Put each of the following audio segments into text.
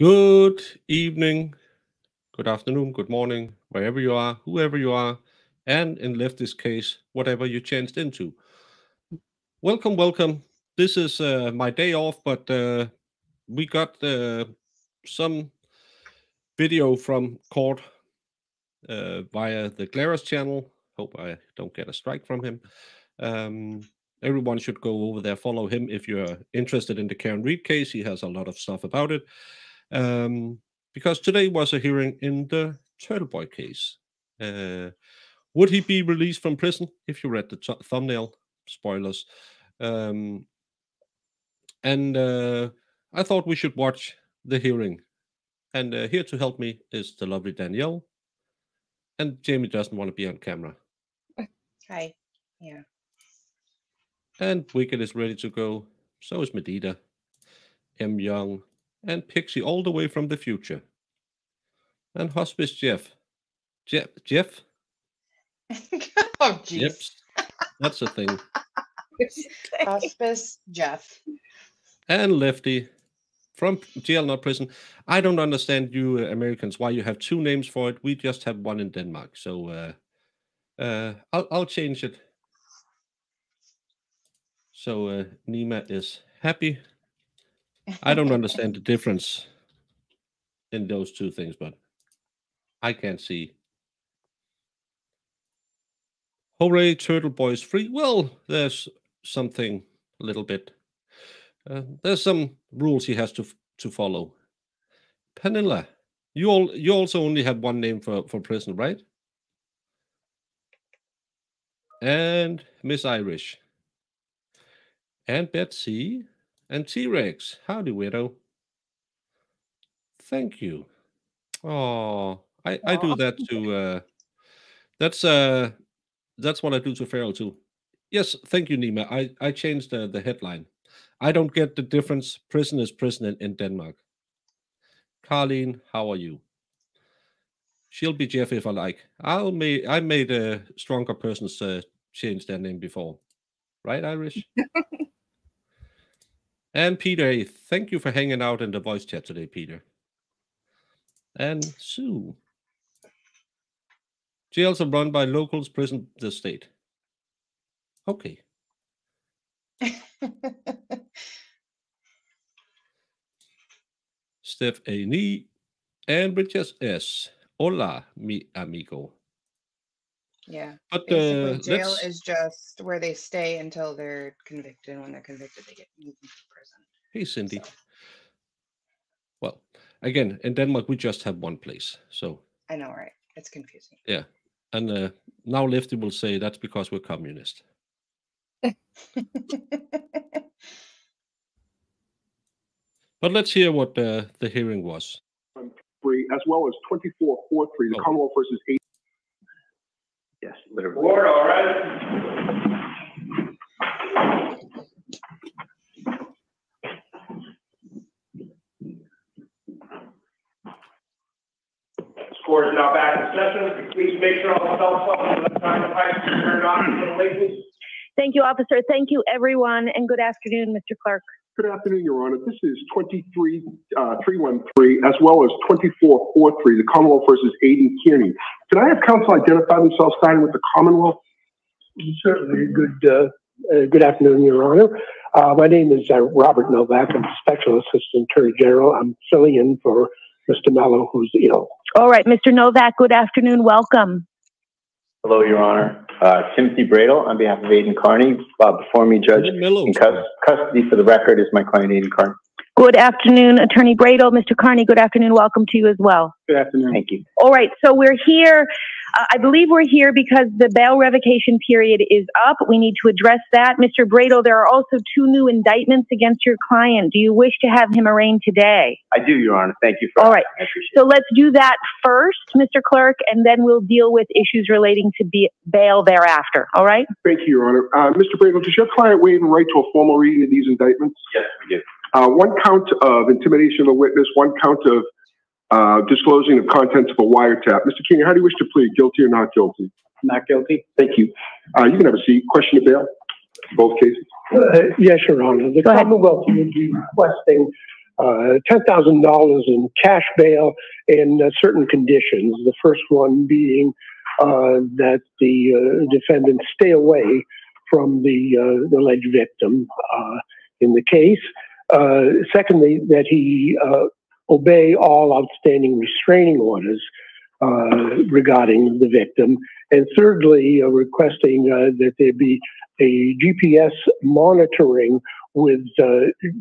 Good evening, good afternoon, good morning, wherever you are, whoever you are, and in Lefty's case, whatever you changed into. Welcome, welcome. This is my day off, but we got some video from court via the Glarus channel. Hope I don't get a strike from him. Everyone should go over there, follow him if you're interested in the Kearney case. He has a lot of stuff about it. Because today was a hearing in the Turtleboy case. Would he be released from prison? If you read the thumbnail, spoilers. And I thought we should watch the hearing. And here to help me is the lovely Danielle. And Jamie doesn't want to be on camera. Hi. Yeah. And Wicked is ready to go. So is Medita, M. Young, and Pixie all the way from the future. And Hospice Jeff. Jeff? Oh, jeez. Yep. That's a thing. Hospice Jeff. And Lefty from jail, not prison. I don't understand you Americans, why you have two names for it. We just have one in Denmark. So I'll change it. So Nima is happy. I don't understand the difference in those two things, but I can't see. Hooray, Turtleboy is free. Well, there's something a little bit. There's some rules he has to follow. Panilla, you also only have one name for prison, right? And Miss Irish. And Betsy. And T-Rex. Howdy, Widow. Thank you. Oh, I do that to that's what I do to Farrell too. Yes, thank you, Nima. I changed the headline. I don't get the difference. Prison is prison in Denmark. Carlene, how are you? She'll be Jeff if I like. I made a stronger persons change their name before. Right, Irish? And Peter, thank you for hanging out in the voice chat today, Peter. And Sue. Jails are run by locals, prison the state. Okay. Steph A. And Richard S. Hola, mi amigo. Yeah. But basically, jail is just where they stay until they're convicted. When they're convicted, they get moved into prison. Hey, Cindy. So. Well, again, in Denmark, we just have one place. So I know, right? It's confusing. Yeah. And now Lefty will say that's because we're communist. But let's hear what the hearing was. As well as 24-4-3, the Commonwealth versus 8. Yes, literally. Board, all right. This court is now back in session. Please make sure all the cell phones and electronic devices are turned off for the ladies. Thank you, officer. Thank you, everyone, and good afternoon, Mr. Clerk. Good afternoon, Your Honor. This is 23-313, as well as 24-4-3, the Commonwealth versus Aidan Kearney. Could I have counsel identify themselves, starting with the Commonwealth? Certainly. Good afternoon, Your Honor. My name is Robert Novak. I'm Special Assistant Attorney General. I'm filling in for Mr. Mello, who's ill. All right, Mr. Novak, good afternoon. Welcome. Hello, Your Honor. Timothy Bradle on behalf of Aidan Kearney. Before me, Judge, in custody for the record is my client, Aidan Kearney. Good afternoon, Attorney Bradle. Mr. Kearney, good afternoon. Welcome to you as well. Good afternoon. Thank you. All right, so we're here. I believe we're here because the bail revocation period is up. We need to address that. Mr. Bradle, there are also two new indictments against your client. Do you wish to have him arraigned today? I do, Your Honor. Thank you for All right. So let's do that first, Mr. Clerk, and then we'll deal with issues relating to bail thereafter. All right? Thank you, Your Honor. Mr. Bradle, does your client waive the right to a formal reading of these indictments? Yes, we do. One count of intimidation of a witness, one count of disclosing the contents of a wiretap. Mr. King, how do you wish to plead, guilty or not guilty? Not guilty. Thank you. You can have a seat. Question of bail, both cases. Yes, Your Honor. The Commonwealth would be requesting $10,000 in cash bail and certain conditions. The first one being that the defendant stay away from the alleged victim in the case. Secondly, that he obey all outstanding restraining orders regarding the victim. And thirdly, requesting that there be a GPS monitoring with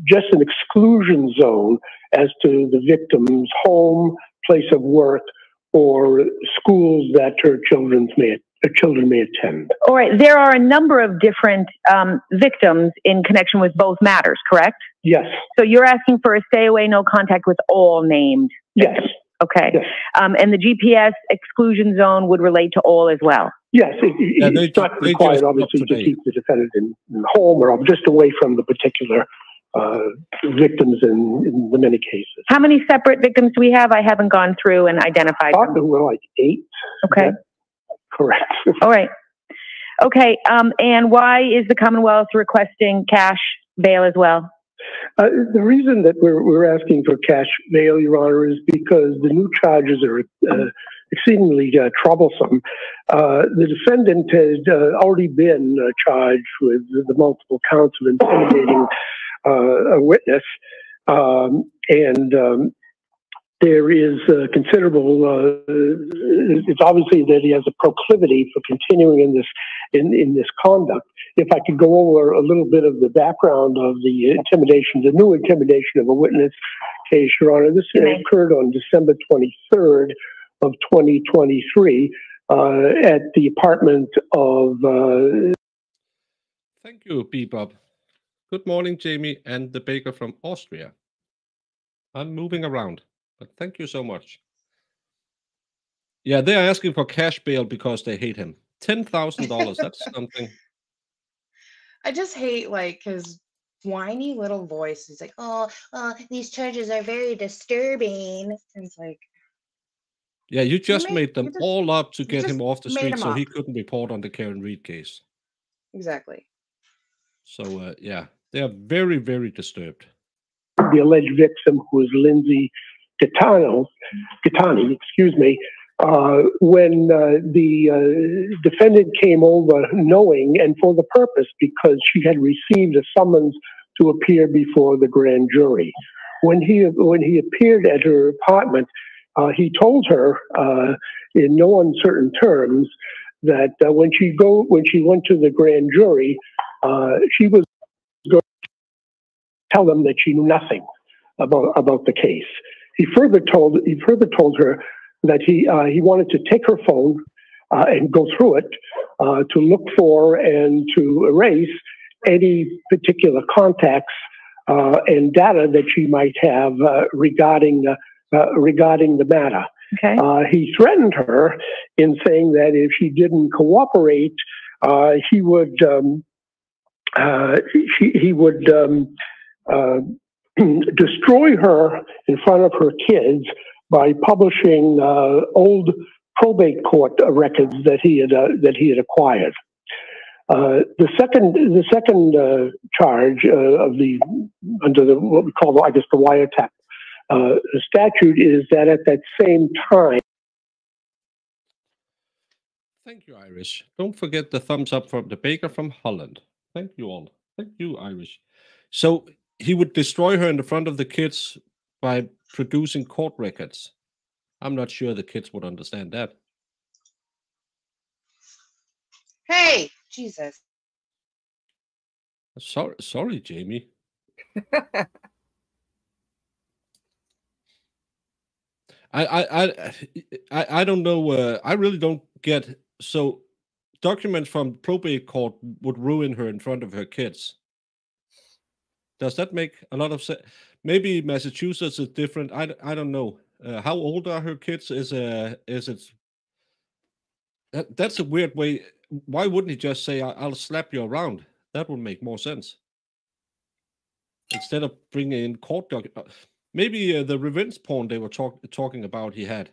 just an exclusion zone as to the victim's home, place of work, or schools that her children may attend. All right. There are a number of different victims in connection with both matters, correct? Yes. So you're asking for a stay away, no contact with all named? Yes. Okay. Yes. And the GPS exclusion zone would relate to all as well? Yes. It's not required, obviously, to keep the defendant in the home or just away from the particular victims in the many cases. How many separate victims do we have? I haven't gone through and identified them. There were like 8. Okay. Correct. All right. Okay. And why is the Commonwealth requesting cash bail as well? The reason that we're asking for cash bail, Your Honor, is because the new charges are exceedingly troublesome. The defendant has already been charged with the multiple counts of intimidating a witness, and there is considerable. It's obviously that he has a proclivity for continuing in this conduct. If I could go over a little bit of the background of the intimidation, the new intimidation of a witness case, Your Honor. This occurred on December 23rd of 2023 at the apartment of. Thank you, Bebop. Good morning, Jamie and the baker from Austria. I'm moving around, but thank you so much. Yeah, they're asking for cash bail because they hate him. $10,000, that's something. I just hate, like, his whiny little voice. He's like, oh, these charges are very disturbing. And it's like... Yeah, you just made them all up to get him off the street so he couldn't report on the Karen Reed case. Exactly. So, yeah, they are very, very disturbed. The alleged victim, who is Lindsay Gattani, excuse me, when the defendant came over knowing and for the purpose because she had received a summons to appear before the grand jury. When he appeared at her apartment, he told her in no uncertain terms that when she went to the grand jury, she was going to tell them that she knew nothing about the case. He further told her that he wanted to take her phone and go through it to look for and to erase any particular contacts and data that she might have regarding the matter. Okay. He threatened her in saying that if she didn't cooperate, he would destroy her in front of her kids by publishing old probate court records that he had acquired. The second charge under what we call, I guess, the wiretap statute is that at that same time. Thank you, Irish. Don't forget the thumbs up from the baker from Holland. Thank you all. Thank you, Irish. So he would destroy her in the front of the kids by producing court records. I'm not sure the kids would understand that. Hey, Jesus. Sorry, Jamie. I don't know. I really don't get. So documents from probate court would ruin her in front of her kids. Does that make a lot of sense? Maybe Massachusetts is different. I don't know. How old are her kids? Is it? That's a weird way. Why wouldn't he just say, "I'll slap you around"? That would make more sense. Instead of bringing in court documents. Maybe the revenge porn they were talking about he had.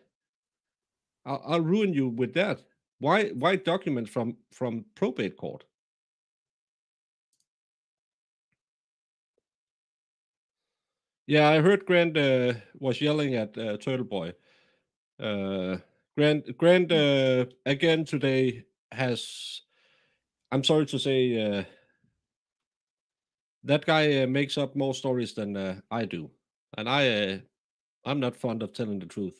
I'll ruin you with that. Why documents from probate court? Yeah, I heard Grant was yelling at Turtleboy. Grant again today has, I'm sorry to say, that guy makes up more stories than I do. And I'm not fond of telling the truth.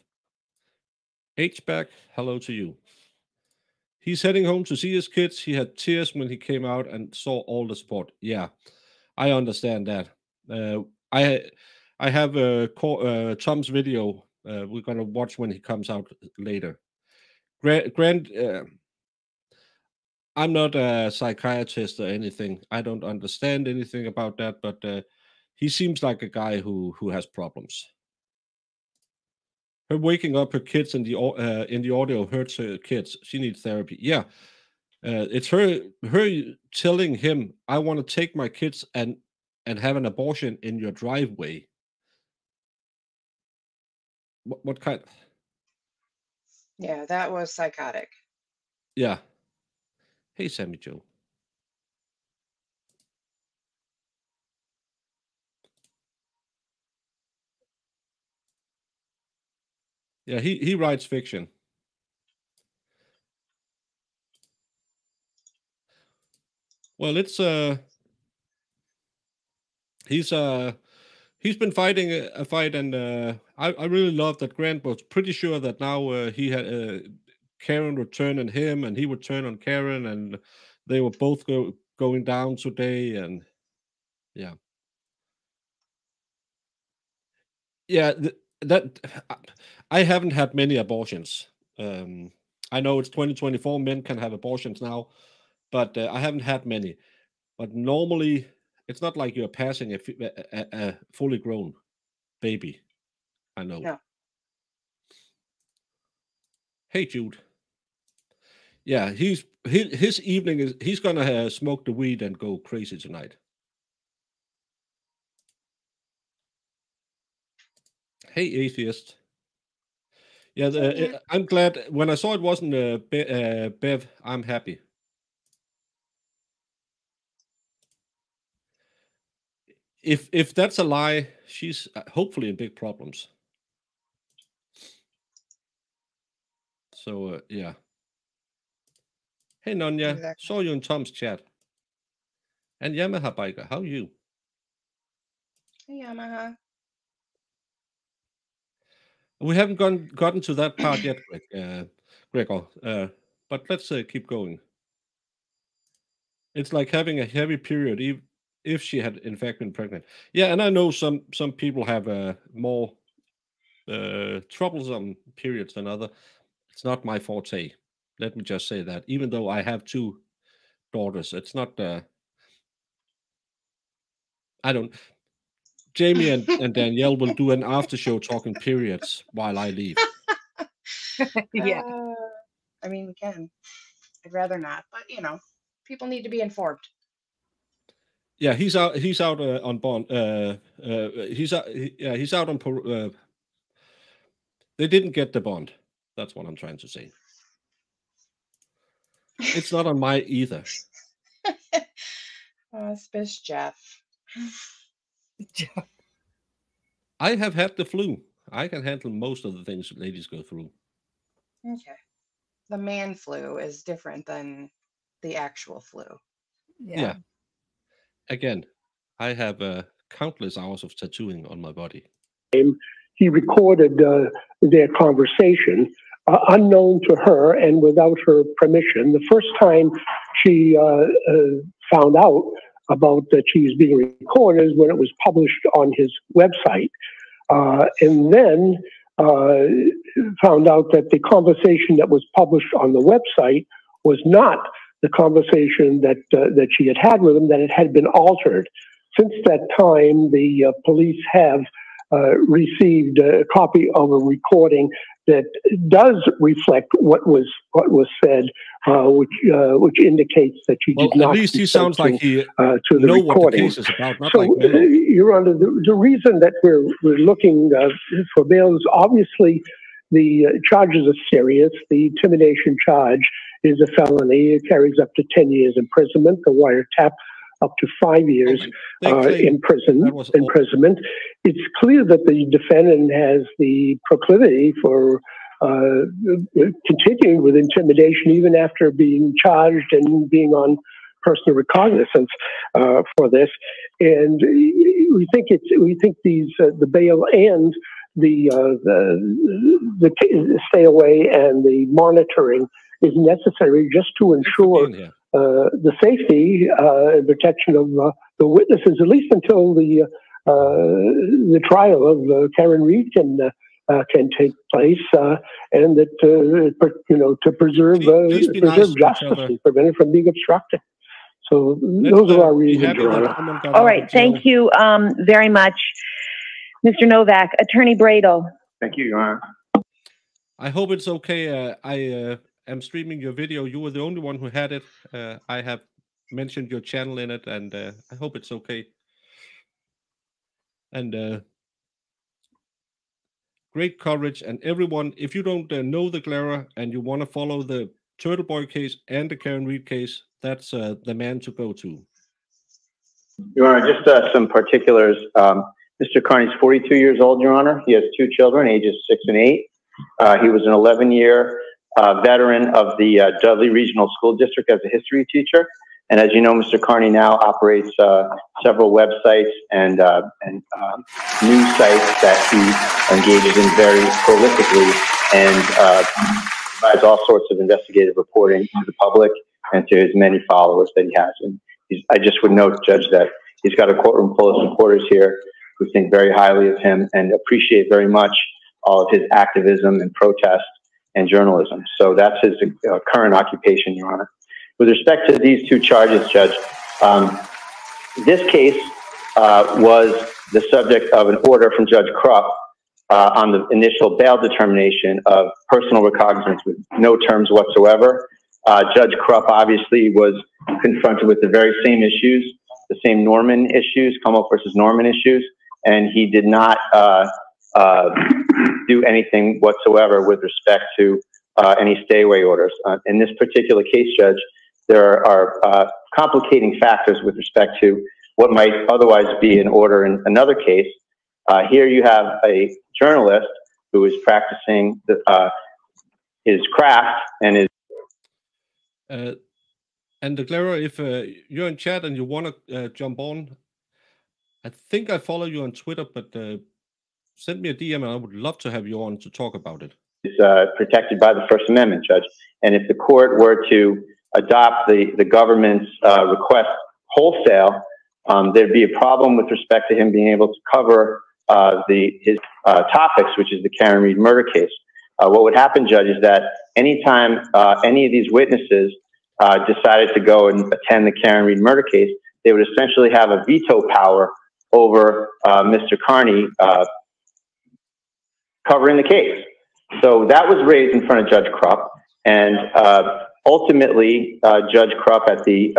H-back, hello to you. He's heading home to see his kids. He had tears when he came out and saw all the support. Yeah, I understand that. I have Tom's video. We're gonna watch when he comes out later. Grant, I'm not a psychiatrist or anything. I don't understand anything about that, but he seems like a guy who has problems. Her waking up her kids in the audio hurts her kids. She needs therapy. Yeah, it's her telling him, "I want to take my kids and have an abortion in your driveway." What kind? Yeah, that was psychotic. Yeah. Hey, Sammy Joe. Yeah, he writes fiction. Well, it's he's been fighting a fight, and I really love that Grant was pretty sure that now he had Karen would turn on him, and he would turn on Karen, and they were both going down today, and yeah, that I haven't had many abortions. I know it's 2024; men can have abortions now, but I haven't had many. But normally, it's not like you're passing a fully grown baby. I know. No. Hey, Jude. Yeah, his evening is he's gonna smoke the weed and go crazy tonight. Hey, atheist. Yeah, I'm glad when I saw it wasn't Bev. I'm happy. If that's a lie, she's hopefully in big problems. So yeah. Hey, Nonya, Exactly. saw you in Tom's chat. And Yamaha Biker, how are you? Hey, Yamaha. We haven't gotten to that part yet, Gregor. But let's keep going. It's like having a heavy period, if she had in fact been pregnant. Yeah, and I know some people have more troublesome periods than other. It's not my forte. Let me just say that. Even though I have 2 daughters, it's not. I don't. Jamie and Danielle will do an after show talking periods while I leave. Yeah. I mean, we can. I'd rather not, but you know, people need to be informed. Yeah, he's out. He's out on bond. He's out. He's out on. They didn't get the bond. That's what I'm trying to say. It's not on my either. Spish Jeff. I have had the flu. I can handle most of the things ladies go through. Okay. The man flu is different than the actual flu. Yeah. Again, I have countless hours of tattooing on my body. He recorded their conversation unknown to her and without her permission. The first time she found out about that she was being recorded is when it was published on his website. And then found out that the conversation that was published on the website was not the conversation that she had with him, that it had been altered. Since that time, the police have received a copy of a recording that does reflect what was said, which indicates that she did not. At least he sounds like he to the know recording. What the case is about. Not so, like Miller. Your Honor, the reason that we're looking for bail is obviously the charges are serious. The intimidation charge is a felony. It carries up to 10 years imprisonment. The wiretap up to 5 years imprisonment. It's clear that the defendant has the proclivity for continuing with intimidation even after being charged and being on personal recognizance for this. And we think the bail and the stay away and the monitoring is necessary just to ensure the safety and protection of the witnesses, at least until the trial of Karen Reed can take place, and that to preserve justice and prevent it from being obstructed. So those are our reasons, Your Honor. All right, thank you very much, Mr. Novak. Attorney Bradel. Thank you, Your Honor. I hope it's okay. I am streaming your video. You were the only one who had it. I have mentioned your channel in it, and I hope it's okay. And great coverage. And everyone, if you don't know the Clara and you want to follow the Turtleboy case and the Karen Reed case, that's the man to go to. Your Honor, just some particulars. Mr. Kearney's 42 years old, Your Honor. He has 2 children, ages 6 and 8. He was an 11-year veteran of the Dudley Regional School District as a history teacher. And as you know, Mr. Kearney now operates several websites and news sites that he engages in very prolifically and provides all sorts of investigative reporting to the public and to his many followers that he has. And I just would note, Judge, that he's got a courtroom full of supporters here who think very highly of him and appreciate very much all of his activism and protest and journalism. So that's his current occupation, Your Honor. With respect to these 2 charges, Judge, this case was the subject of an order from Judge Krupp on the initial bail determination of personal recognizance with no terms whatsoever. Judge Krupp obviously was confronted with the very same issues, the same Norman issues, Como versus Norman issues, and he did not do anything whatsoever with respect to any stay-away orders. In this particular case, Judge, there are complicating factors with respect to what might otherwise be an order in another case. Here you have a journalist who is practicing his craft and his... And Clara, if you're in chat and you want to jump on, I think I follow you on Twitter, but send me a DM and I would love to have you on to talk about it. It's protected by the First Amendment, Judge. And if the court were to adopt the government's request wholesale, there'd be a problem with respect to him being able to cover his topics, which is the Karen Reed murder case. What would happen, Judge, is that anytime any of these witnesses decided to go and attend the Karen Reed murder case, they would essentially have a veto power over Mr. Kearney covering the case. So that was raised in front of Judge Krupp, and ultimately Judge Krupp at the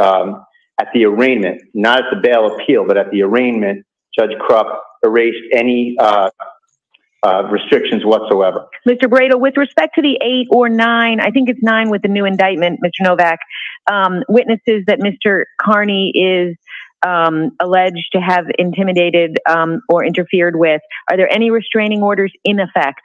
arraignment, not at the bail appeal, but at the arraignment, Judge Krupp erased any restrictions whatsoever. Mr. Bradel, with respect to the 8 or 9, I think it's 9 with the new indictment, Mr. Novak, witnesses that Mr. Kearney is alleged to have intimidated or interfered with, are there any restraining orders in effect?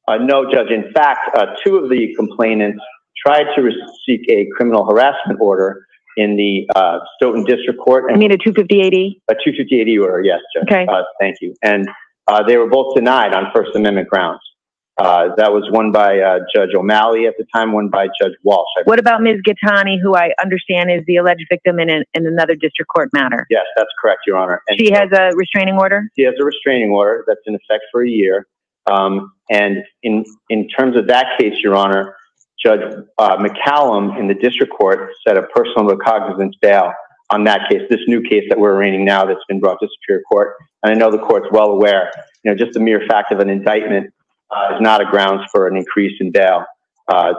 No, Judge. In fact, 2 of the complainants tried to seek a criminal harassment order in the Stoughton District Court. I mean a 250-80? A 250-80 order, yes, Judge. Okay. Thank you. And they were both denied on First Amendment grounds. That was one by Judge O'Malley at the time, one by Judge Walsh. What about Ms. Gattani, who I understand is the alleged victim in another district court matter? Yes, that's correct, Your Honor. And she has a restraining order? She has a restraining order that's in effect for a year. And in terms of that case, Your Honor, Judge McCallum in the district court set a personal recognizance bail on that case, this new case that we're arraigning now that's been brought to Superior Court. And I know the court's well aware, just the mere fact of an indictment is not a grounds for an increase in bail,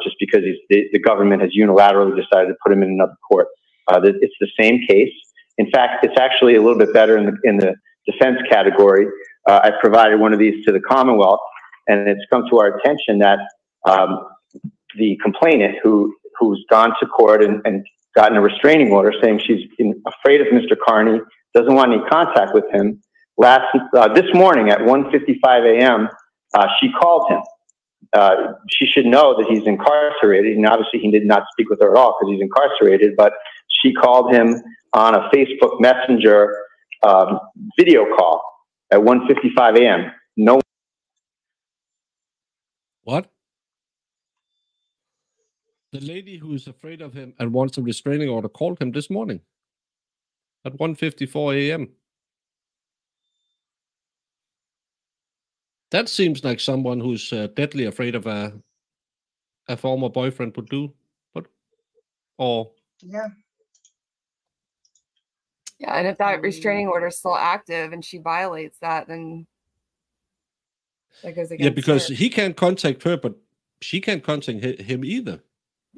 just because the government has unilaterally decided to put him in another court. It's the same case. In fact, it's actually a little bit better in the defense category. I provided one of these to the Commonwealth, and it's come to our attention that the complainant who's gone to court and gotten a restraining order saying she's afraid of Mr. Kearney, doesn't want any contact with him. This morning at 1:55 a.m., she called him. She should know that he's incarcerated, and obviously he did not speak with her at all because he's incarcerated, but she called him on a Facebook Messenger video call at 1:55 a.m. No. What? The lady who is afraid of him and wants a restraining order called him this morning at 1:54 a.m. That seems like someone who's deadly afraid of a former boyfriend would do. Yeah. Yeah, and if that restraining order is still active and she violates that, then that goes against because her. he can't contact her, but she can't contact him either.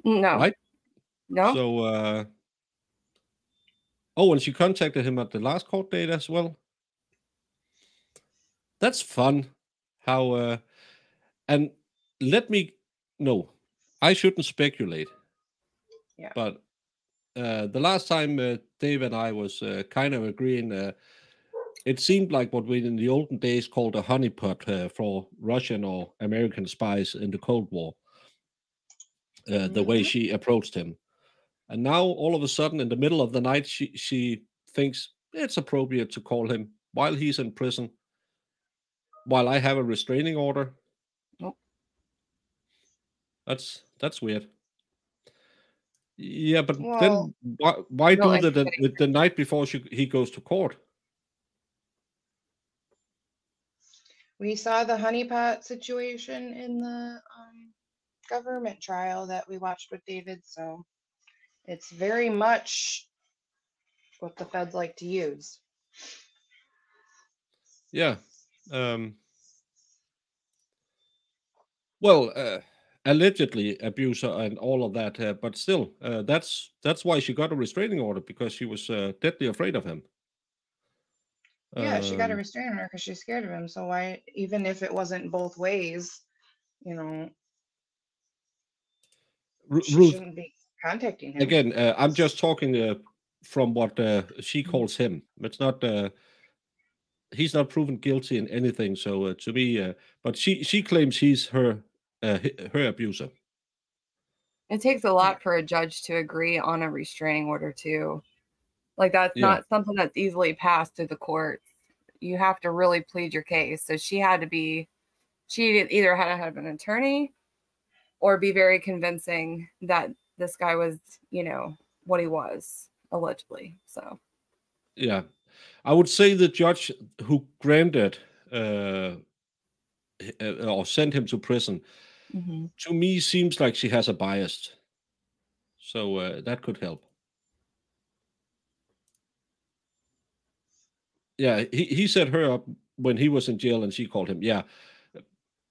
No. Right? No. So, and she contacted him at the last court date as well. That's fun. How, and let me know, I shouldn't speculate. Yeah. But the last time Dave and I was kind of agreeing, it seemed like what we in the olden days called a honeypot for Russian or American spies in the Cold War. The way she approached him. And now all of a sudden in the middle of the night, she thinks it's appropriate to call him while he's in prison, while I have a restraining order. Nope. That's weird. Yeah, but then why do the night before he goes to court? We saw the honeypot situation in the government trial that we watched with David, so it's very much what the feds like to use. Yeah. Well, allegedly abuser and all of that, but still, that's why she got a restraining order, because she was deadly afraid of him. Yeah, she got a restraining order because she's scared of him. So why, even if it wasn't both ways, she Ruth, shouldn't be contacting him. Again, I'm just talking from what she calls him. It's not. He's not proven guilty in anything. So to me, but she claims he's her abuser. It takes a lot for a judge to agree on a restraining order too. Like that's not something that's easily passed through the courts. You have to really plead your case. So she either had to have an attorney or be very convincing that this guy was, what he was allegedly. So, yeah, I would say the judge who granted or sent him to prison, to me, seems like she has a bias. So that could help. Yeah, he set her up when he was in jail and she called him. Yeah.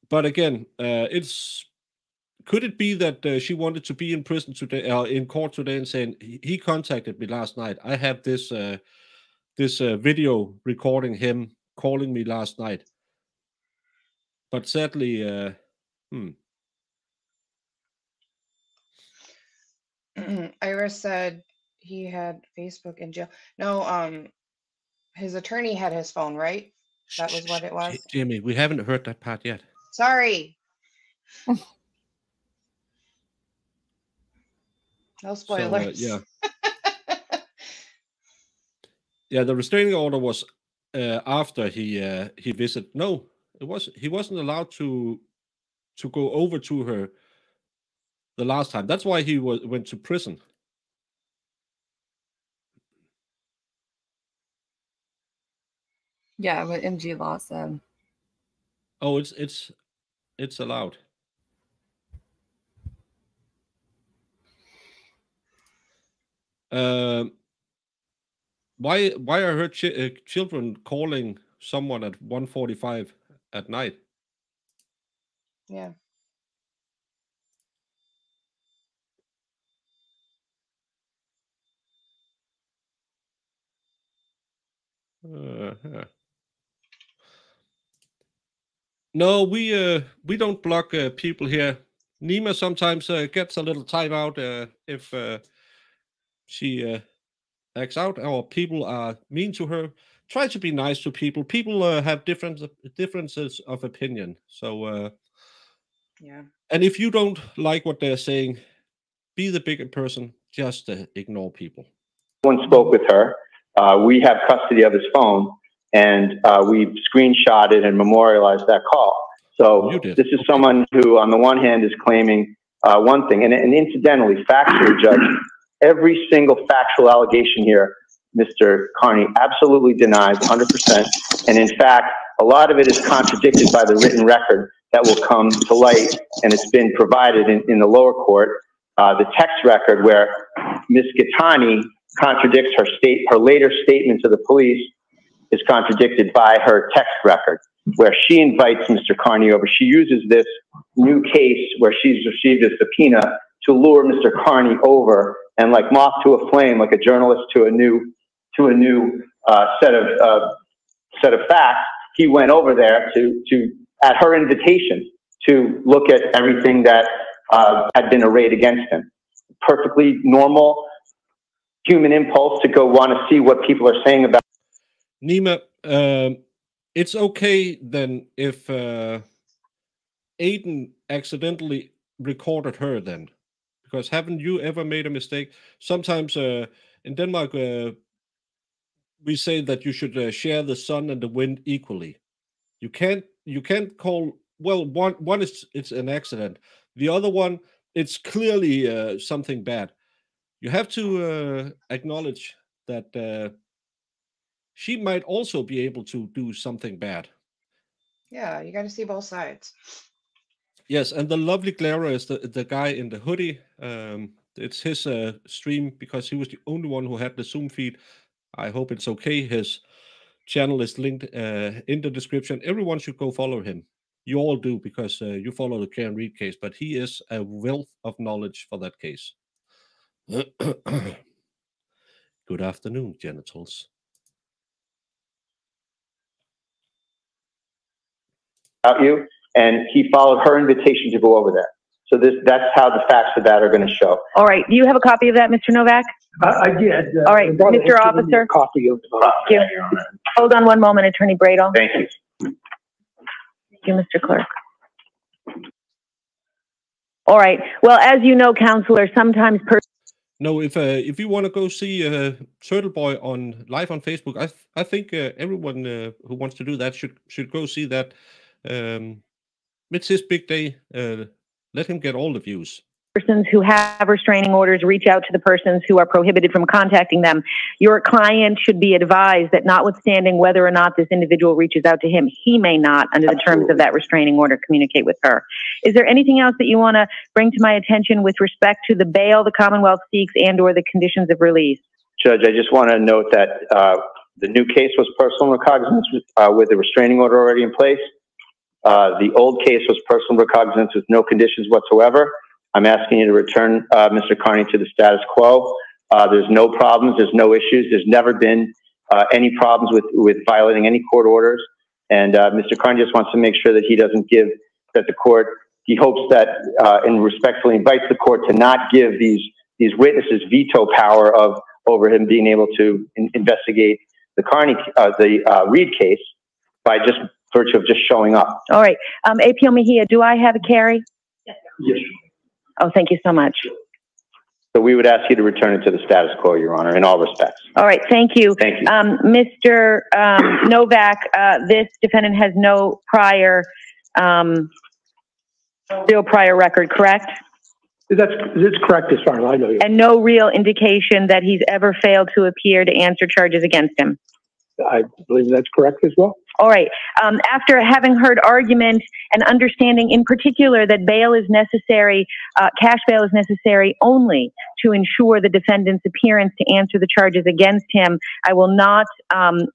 But again, could it be that she wanted to be in prison today, in court today, and saying he contacted me last night? I have this video recording him calling me last night. But sadly, Iris said he had Facebook in jail. No, his attorney had his phone, right? That was what it was. Jimmy, we haven't heard that part yet. Sorry. No spoilers. So, yeah, the restraining order was after he visited. No, he wasn't allowed to go over to her the last time. That's why he went to prison. Yeah, what MG law said. Oh, it's allowed. Why are her children calling someone at 1:45 at night? Yeah. No, we don't block people here. Nima sometimes gets a little time out if she acts out, or people are mean to her. Try to be nice to people. People have differences of opinion. So Yeah. and if you don't like what they're saying, be the bigger person. Just ignore people. Someone spoke with her. We have custody of his phone, and we've screenshotted and memorialized that call. So this is someone who, on the one hand, is claiming one thing, and incidentally, factually, Judge, every single factual allegation here, Mr. Kearney absolutely denies 100%. And in fact, a lot of it is contradicted by the written record that will come to light, and it's been provided in the lower court. The text record where Ms. Gattani contradicts her later statement to the police is contradicted by her text record, where she invites Mr. Kearney over. She uses this new case where she's received a subpoena to lure Mr. Kearney over, and like moth to a flame, like a journalist to a new set of facts, he went over there to at her invitation to look at everything that had been arrayed against him. Perfectly normal human impulse to go want to see what people are saying about. Nima, it's okay then if Aidan accidentally recorded her then, because haven't you ever made a mistake? Sometimes in Denmark we say that you should share the sun and the wind equally. You can't call, well, one is it's an accident. The other one, it's clearly something bad. You have to acknowledge that she might also be able to do something bad. Yeah, you got to see both sides. Yes, and the lovely Clara is the guy in the hoodie. It's his stream because he was the only one who had the Zoom feed. I hope it's okay. His channel is linked in the description. Everyone should go follow him. You all do because you follow the Kearney case, but he is a wealth of knowledge for that case. Good afternoon, genitals. About you, and he followed her invitation to go over there. So that's how the facts of that are going to show. All right. Do you have a copy of that, Mr. Novak? I did. All right, Mr. Officer. Copy of Thank you. Hold on one moment, Attorney Bradel. Thank you. Thank you, Mr. Clerk. All right. Well, as you know, Counselor, sometimes no, if you want to go see Turtleboy live on Facebook, I think everyone who wants to do that should go see that. It's his big day. Let him get all the views. Persons who have restraining orders reach out to the persons who are prohibited from contacting them. Your client should be advised that notwithstanding whether or not this individual reaches out to him, he may not, under the terms of that restraining order, communicate with her. Is there anything else that you want to bring to my attention with respect to the bail the Commonwealth seeks and or the conditions of release? Judge, I just want to note that the new case was personal recognizance with the restraining order already in place. The old case was personal recognizance with no conditions whatsoever. I'm asking you to return Mr. Kearney to the status quo. There's no problems. There's no issues. There's never been any problems with violating any court orders. And Mr. Kearney just wants to make sure that he doesn't give that the court. He hopes that and respectfully invites the court to not give these witnesses veto power over him being able to investigate the Reed case by just virtue of just showing up. All right, APO Mejia, do I have a carry? Yes. Oh, thank you so much. So we would ask you to return it to the status quo, Your Honor, in all respects. All right, thank you. Thank you. Mr. Novak, this defendant has no prior record, correct? That's correct as far as I know. And no real indication that he's ever failed to appear to answer charges against him? I believe that's correct as well. All right. After having heard argument and understanding in particular that bail is necessary, cash bail is necessary only to ensure the defendant's appearance to answer the charges against him, I will not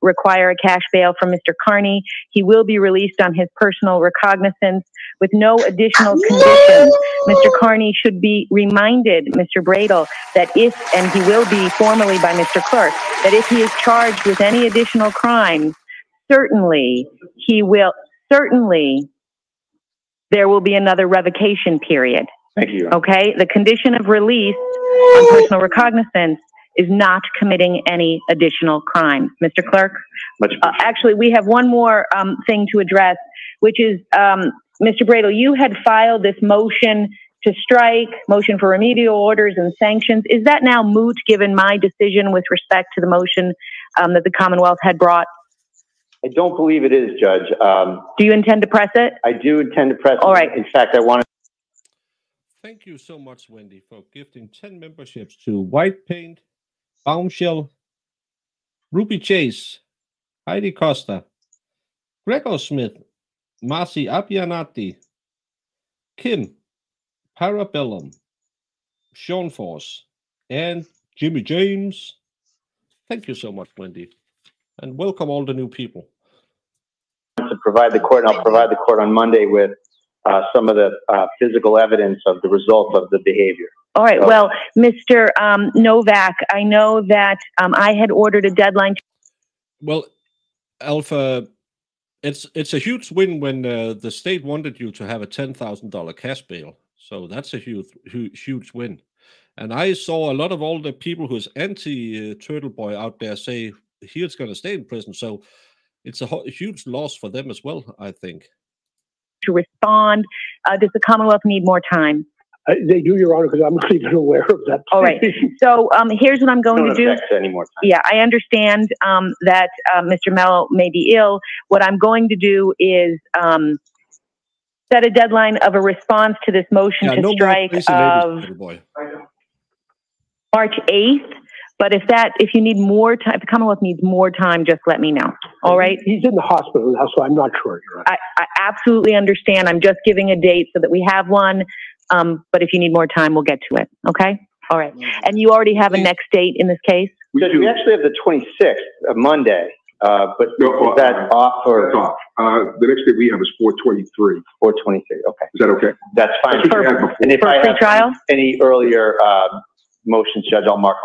require a cash bail from Mr. Kearney. He will be released on his personal recognizance with no additional conditions. Mr. Kearney should be reminded, Mr. Bradel, that if, and he will be formally by Mr. Clerk, that if he is charged with any additional crimes, certainly there will be another revocation period. Thank you. Okay? The condition of release on personal recognizance is not committing any additional crimes. Mr. Clerk? Actually, we have one more thing to address, which is, Mr. Bradel, you had filed this motion to strike, motion for remedial orders and sanctions. Is that now moot given my decision with respect to the motion that the Commonwealth had brought? I don't believe it is, Judge. Do you intend to press it? I do intend to press it. All right. In fact, I want to. Thank you so much, Wendy, for gifting 10 memberships to White Paint, Bombshell, Ruby Chase, Heidi Costa, Gregor Smith, Marcy Abianati, Kim, Parabellum, Sean Force, and Jimmy James. Thank you so much, Wendy. And welcome all the new people. To provide the court, and I'll provide the court on Monday with some of the physical evidence of the result of the behavior. All right. So, well, Mr. Novak, I know that I had ordered a deadline. Well, Alpha, it's a huge win when the state wanted you to have a $10,000 cash bail. So that's a huge win. And I saw a lot of all the people who's anti-Turtleboy out there say he's going to stay in prison. So it's a huge loss for them as well, I think. To respond, does the Commonwealth need more time? They do, Your Honor, because I'm not even aware of that. All right. So here's what I'm going to do. Any more time. Yeah, I understand that Mr. Mello may be ill. What I'm going to do is set a deadline of a response to this motion to strike of March 8th. But if you need more time, if the Commonwealth needs more time, just let me know. All right? He's in the hospital now, so I'm not sure. You're right. I absolutely understand. I'm just giving a date so that we have one. But if you need more time, we'll get to it. Okay? All right. And you already have a next date in this case? We actually have the 26th, Monday. But no, is that off or? That's off. The next day we have is 4/23. 4/23. Okay. Is that okay? That's fine. And if I have any earlier motions, Judge, I'll mark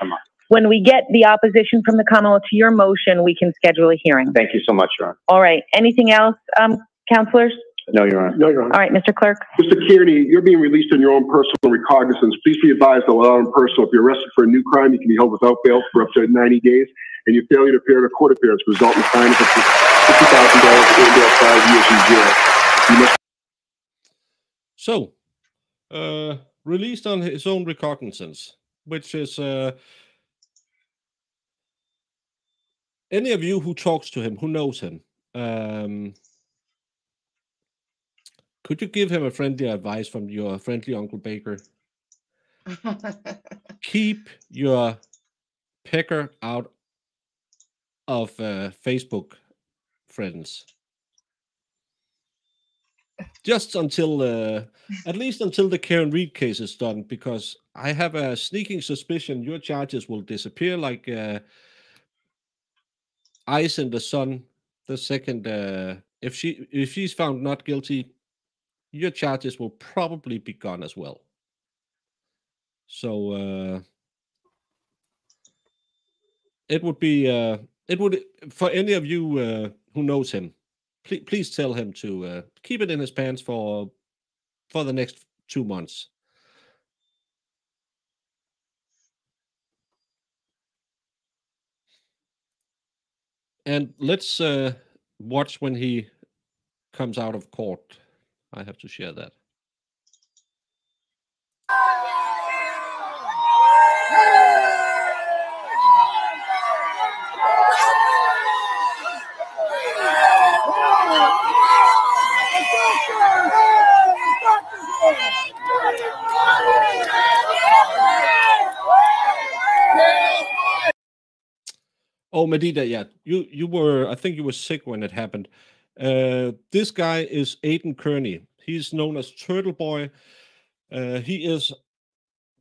them up. When we get the opposition from the Commonwealth to your motion, we can schedule a hearing. Thank you so much, Your Honor. All right. Anything else, counselors? No, Your Honor. No, Your Honor. All right, Mr. Clerk. Mr. Kearney, you're being released on your own personal recognizance. Please be advised that without own personal, if you're arrested for a new crime, you can be held without bail for up to 90 days, and your failure to appear at a court appearance result in a fine of up to $50,000 and 5 years in jail. You must. So, released on his own recognizance, which is any of you who talks to him, who knows him, could you give him a friendly advice from your friendly Uncle Baker? Keep your pecker out of Facebook friends. Just until, at least until the Karen Reed case is done, because I have a sneaking suspicion your charges will disappear like ice in the sun the second, if she's found not guilty, your charges will probably be gone as well. So it would be, for any of you who knows him, please tell him to keep it in his pants for the next 2 months. And let's watch when he comes out of court. I have to share that. Oh, Medina, yeah. You were, I think you were sick when it happened. This guy is Aidan Kearney. He's known as Turtleboy. He is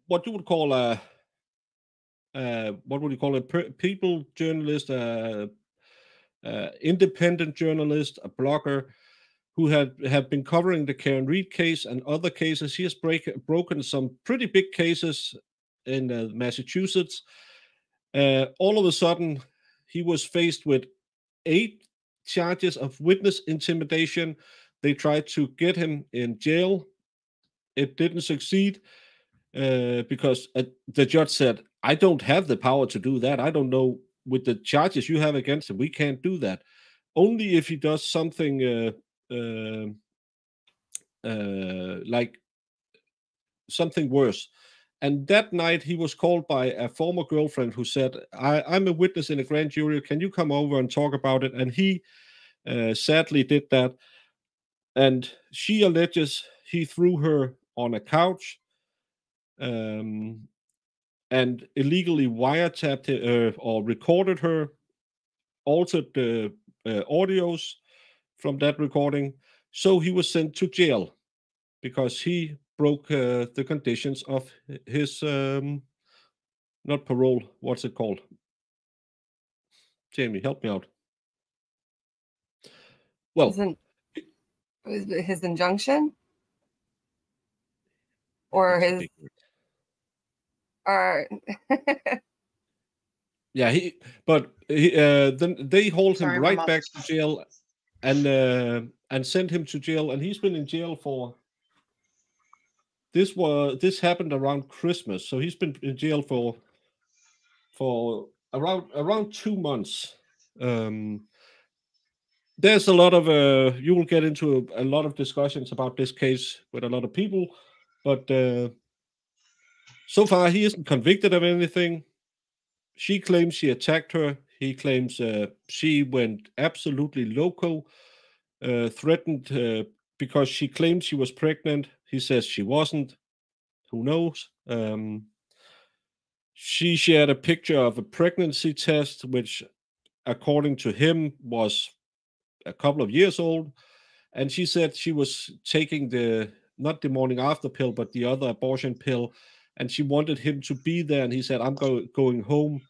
what you would call a people journalist, independent journalist, a blogger who have been covering the Karen Reed case and other cases. He has broken some pretty big cases in Massachusetts. All of a sudden, he was faced with 8 charges of witness intimidation. They tried to get him in jail. It didn't succeed because the judge said, I don't have the power to do that. I don't know, with the charges you have against him, we can't do that. Only if he does something like something worse. And that night he was called by a former girlfriend who said, I'm a witness in a grand jury. Can you come over and talk about it? And he sadly did that. And she alleges he threw her on a couch and illegally wiretapped her, or recorded her, altered the audios from that recording. So he was sent to jail because he broke the conditions of his, not parole, what's it called? Jamie, help me out. Well, his injunction? Or his... Yeah, then they hauled him right back to jail and sent him to jail, and he's been in jail for... This happened around Christmas, so he's been in jail for around 2 months. There's a lot of you will get into a lot of discussions about this case with a lot of people, but so far he isn't convicted of anything. She claims she attacked her. He claims she went absolutely loco, threatened because she claimed she was pregnant. He says she wasn't. Who knows? She shared a picture of a pregnancy test, which, according to him, was a couple of years old. And she said she was taking not the morning after pill, but the other abortion pill. And she wanted him to be there. And he said, I'm going home.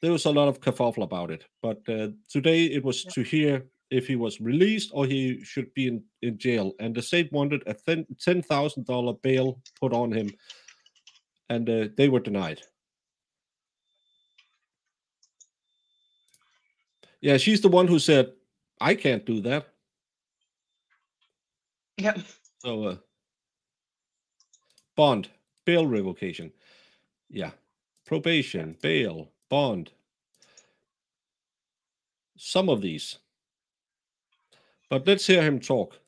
There was a lot of kerfuffle about it. But today it was to hear if he was released or he should be in jail. And the state wanted a $10,000 bail put on him. And they were denied. Yeah, she's the one who said, I can't do that. Yep. So, bond, bail revocation. Yeah. Probation, bail, bond. Some of these. But let's hear him talk.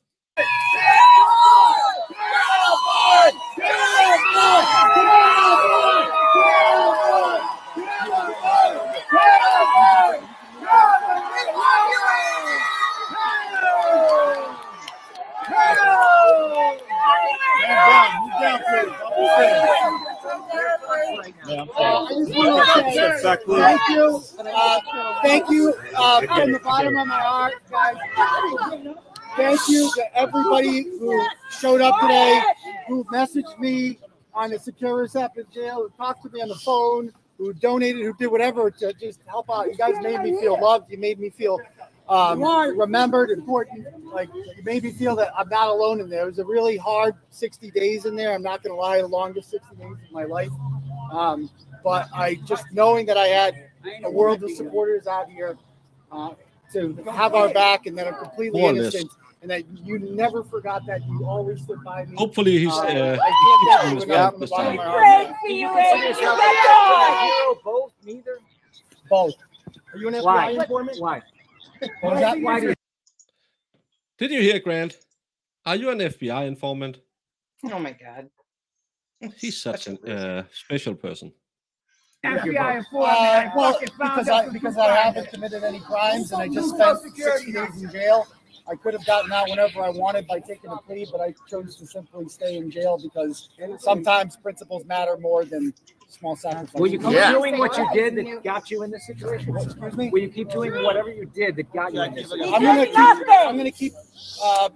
Thank you. Thank you from the bottom of my heart, guys. Thank you to everybody who showed up today, who messaged me on the Securus app in jail, who talked to me on the phone, who donated, who did whatever to just help out. You guys made me feel loved. You made me feel remembered, important. Like, you made me feel that I'm not alone in there. It was a really hard 60 days in there. I'm not going to lie, the longest 60 days of my life. But I just knowing that I had a world of supporters out here to have our back, and that I'm completely innocent, and that you never forgot that. You always stood by me. Hopefully he's I can't thank you enough from the bottom of my heart. Both, neither? Both. Are you an FBI informant? Why? Why do you... Did you hear, Grant? Are you an FBI informant? Oh my God. He's such a special person. FBI informant. Well, because I haven't committed any crimes, and I just spent 60 days in jail. I could have gotten out whenever I wanted by taking a plea, but I chose to simply stay in jail because sometimes principles matter more than small sacrifices. Will you keep doing what you did that got you in this situation? Excuse me? Will you keep doing whatever you did that got you in this situation? I'm going to keep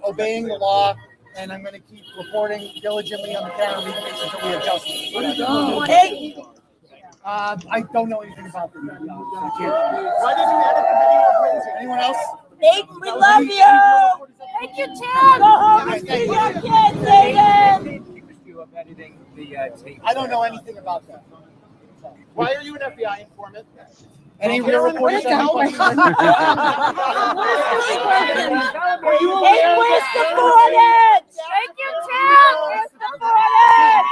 obeying the law, and I'm going to keep reporting diligently on the Kearney case until we have justice. I don't know anything about them. I can't. Why does he edit the video? Anyone else? Aidan, we love you. Thank you, Tim. Go home and see your kids, Aidan. I don't know anything about that. Why are you an FBI informant? Any real reporters have any questions? Aidan, we're supported. Thank you, Tim. We're supported.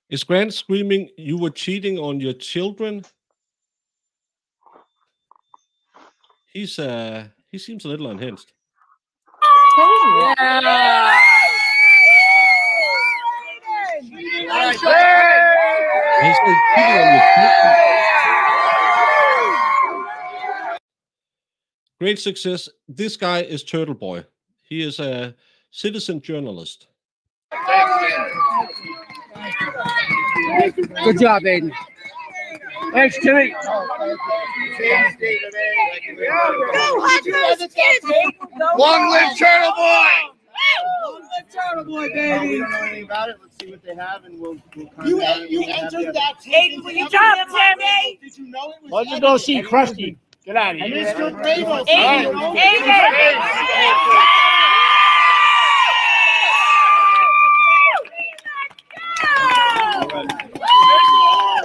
Is Grant screaming, "You were cheating on your children"? He seems a little unhinged. Yeah. He says, "Cheating on your children." Great success. This guy is Turtleboy. He is a citizen journalist. Good job, Aidan. Thanks, Timmy. Long live Turtleboy! Long live Turtleboy, We baby. don't know anything about it. Let's see what they have, and we'll you entered that. Aidan, will you jump, Timmy? Did you know it was? Let's go see Krusty. Get out of here. Mr. Bravo.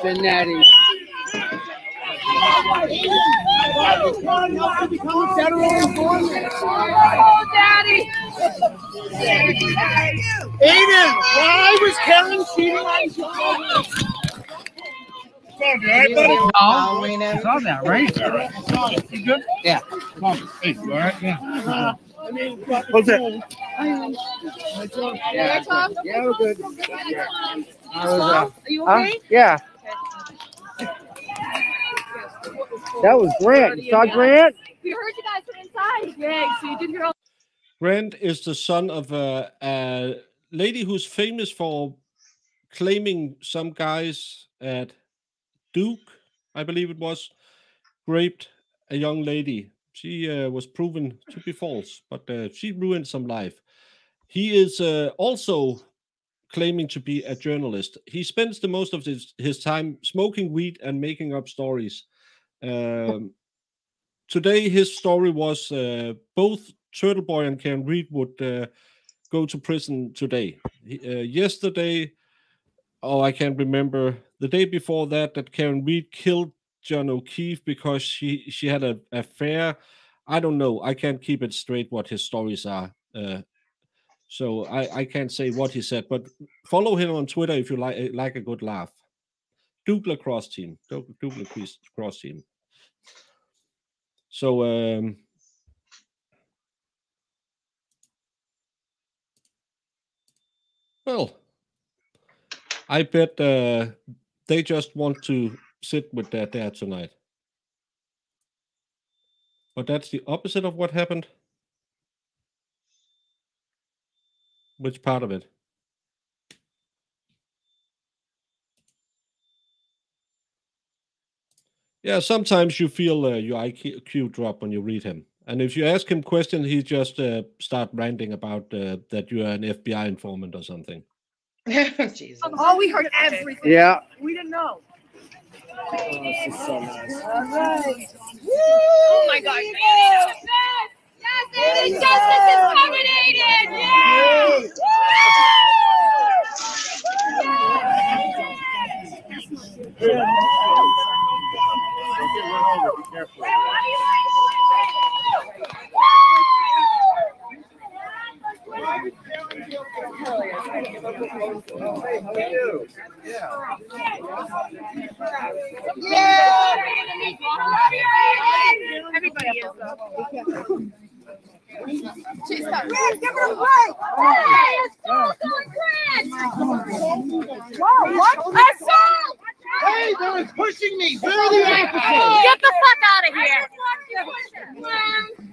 Cincinnati. Daddy. Aidan, why was Karen cheating on you? I saw that, right? You good? Yeah. Come on. Hey, you all right? Yeah. What's that? Yeah, we're good. Are you okay? Yeah. That was Grant. You saw Grant? We heard you guys from inside. Yeah, so you did hear all. Grant is the son of a lady who's famous for claiming some guys at Duke, I believe it was, raped a young lady. She was proven to be false, but she ruined some life. He is also claiming to be a journalist. He spends the most of his time smoking weed and making up stories. Today, his story was both Turtleboy and Karen Reed would go to prison today. Yesterday, I can't remember, the day before that Karen Reed killed John O'Keefe because she had an affair. I don't know. I can't keep it straight what his stories are. So I can't say what he said, but follow him on Twitter if you like a good laugh. Duke Lacrosse team. Duke Lacrosse team. So well, I bet they just want to sit with their dad tonight. But that's the opposite of what happened. Which part of it? Yeah, sometimes you feel your IQ drop when you read him. And if you ask him questions, he just start ranting about that you are an FBI informant or something. Jesus. Oh, we heard everything. Yeah. We didn't know. Oh, this is so nice. All right. Oh my God. Yes, Aidan. Justice is coming, Aidan. Yes. Everybody is though. She's got Grant, give her a break. Hey, assault on Grant. Whoa, what? Assault! Hey, they were pushing me. Where are the officers? Get the fuck out of here.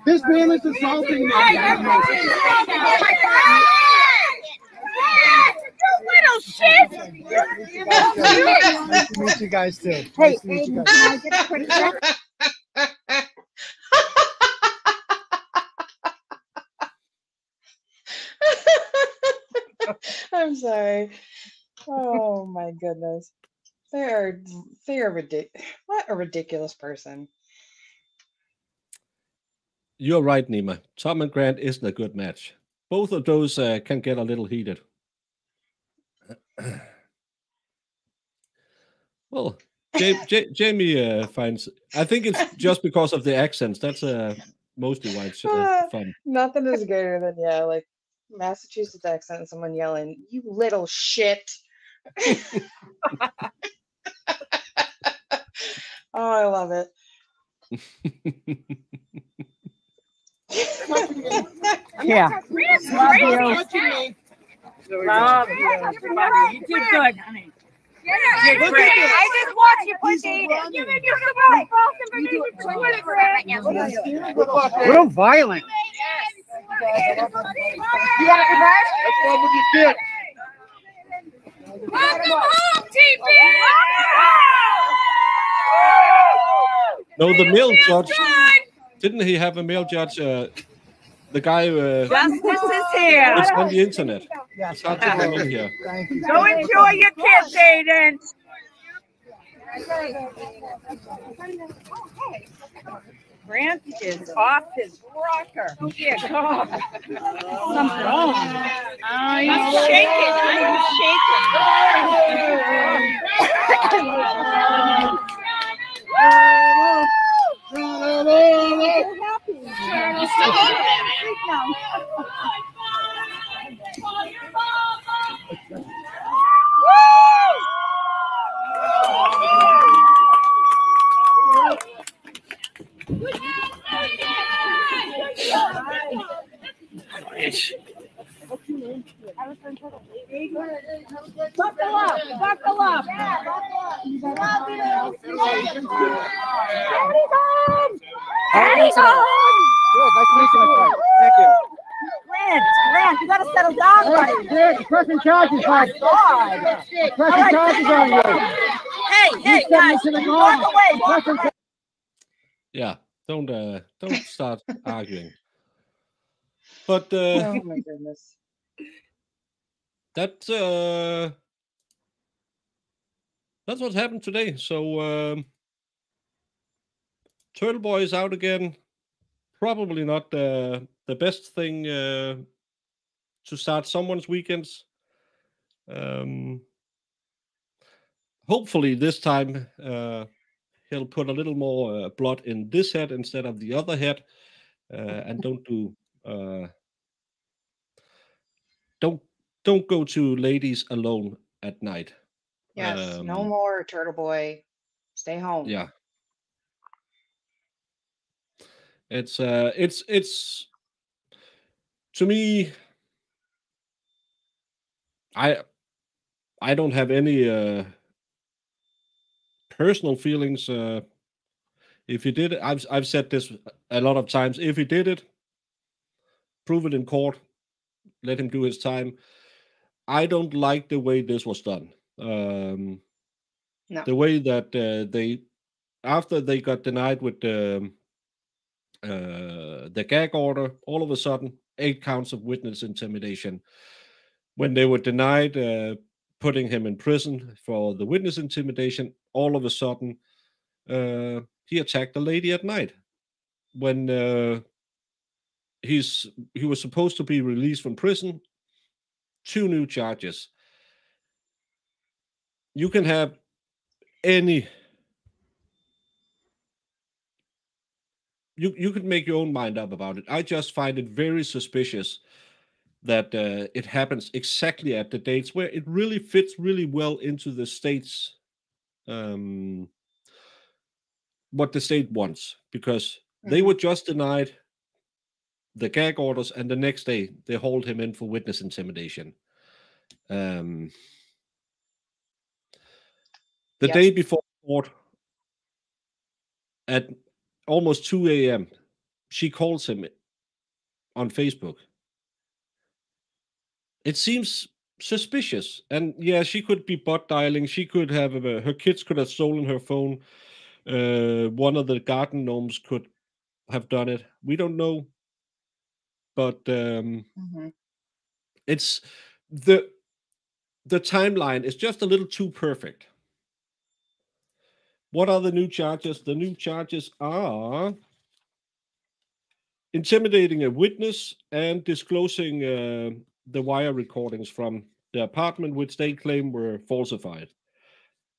This man is assaulting me. Oh my God. You little shit. Nice to meet you guys too. Hey, Nice to meet you Aidan, guys. can I get a quick check? I'm sorry. Oh my goodness. They are ridiculous. What a ridiculous person. You're right, Nima. Tom and Grant isn't a good match. Both of those can get a little heated. Well, Jamie finds, I think it's just because of the accents. That's mostly why it's fun. Nothing is greater than, yeah, like Massachusetts accent and someone yelling, "You little shit." Oh, I love it. Yeah. Love you. Love you. You did good, honey. You're great. I just watched you push Aidan. You're A little violent. You got a reverse? That's what you did. Welcome home, TP! No, the male judge. Didn't he have a male judge? The guy. Justice is here. It's on the internet. It's not the one in here. Go enjoy your kids, Aidan. Grant is off his rocker. Here, go. Something wrong. I'm shaking. Buckle up. Buckle up. Daddy's home. Good. Nice to meet you, my friend. Thank you. Grant, you gotta settle down, buddy. Good. Pressing charges, bud. Pressing charges on you. Hey, guys, walk away. Yeah, don't start arguing. But Oh my goodness. that's what happened today. So Turtleboy is out again. Probably not the best thing to start someone's weekends. Hopefully this time he'll put a little more blood in this head instead of the other head, and don't go to ladies alone at night. Yes, no more Turtleboy. Stay home. Yeah. It's to me, I don't have any personal feelings. If he did it, I've said this a lot of times. If he did it, prove it in court. Let him do his time. I don't like the way this was done. No. The way that after they got denied with the gag order, all of a sudden 8 counts of witness intimidation. When they were denied putting him in prison for the witness intimidation, all of a sudden he attacked a lady at night when he was supposed to be released from prison. 2 new charges. You can have any. You could make your own mind up about it. I just find it very suspicious that it happens exactly at the dates where it really fits really well into the state's what the state wants, because they were just denied the gag orders, and the next day they hold him in for witness intimidation. The day before court, at almost 2 a.m., she calls him on Facebook. It seems suspicious. And yeah, she could be butt dialing. She could have, her kids could have stolen her phone. One of the garden gnomes could have done it. We don't know. But it's the timeline is just a little too perfect. What are the new charges? The new charges are intimidating a witness and disclosing the wire recordings from the apartment, which they claim were falsified.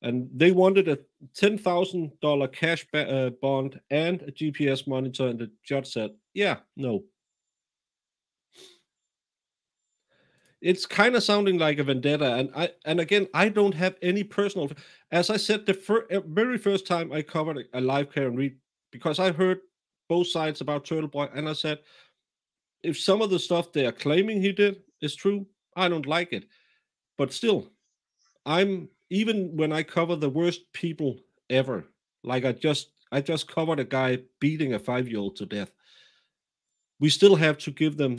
And they wanted a $10,000 cash bond and a GPS monitor, and the judge said, yeah, no. it's kind of sounding like a vendetta. And again, I don't have any personal. As I said, the very first time I covered a live Karen Read, because I heard both sides about Turtleboy, and I said, if some of the stuff they are claiming he did is true, I don't like it. But still, even when I cover the worst people ever, like I just covered a guy beating a 5-year-old to death, we still have to give them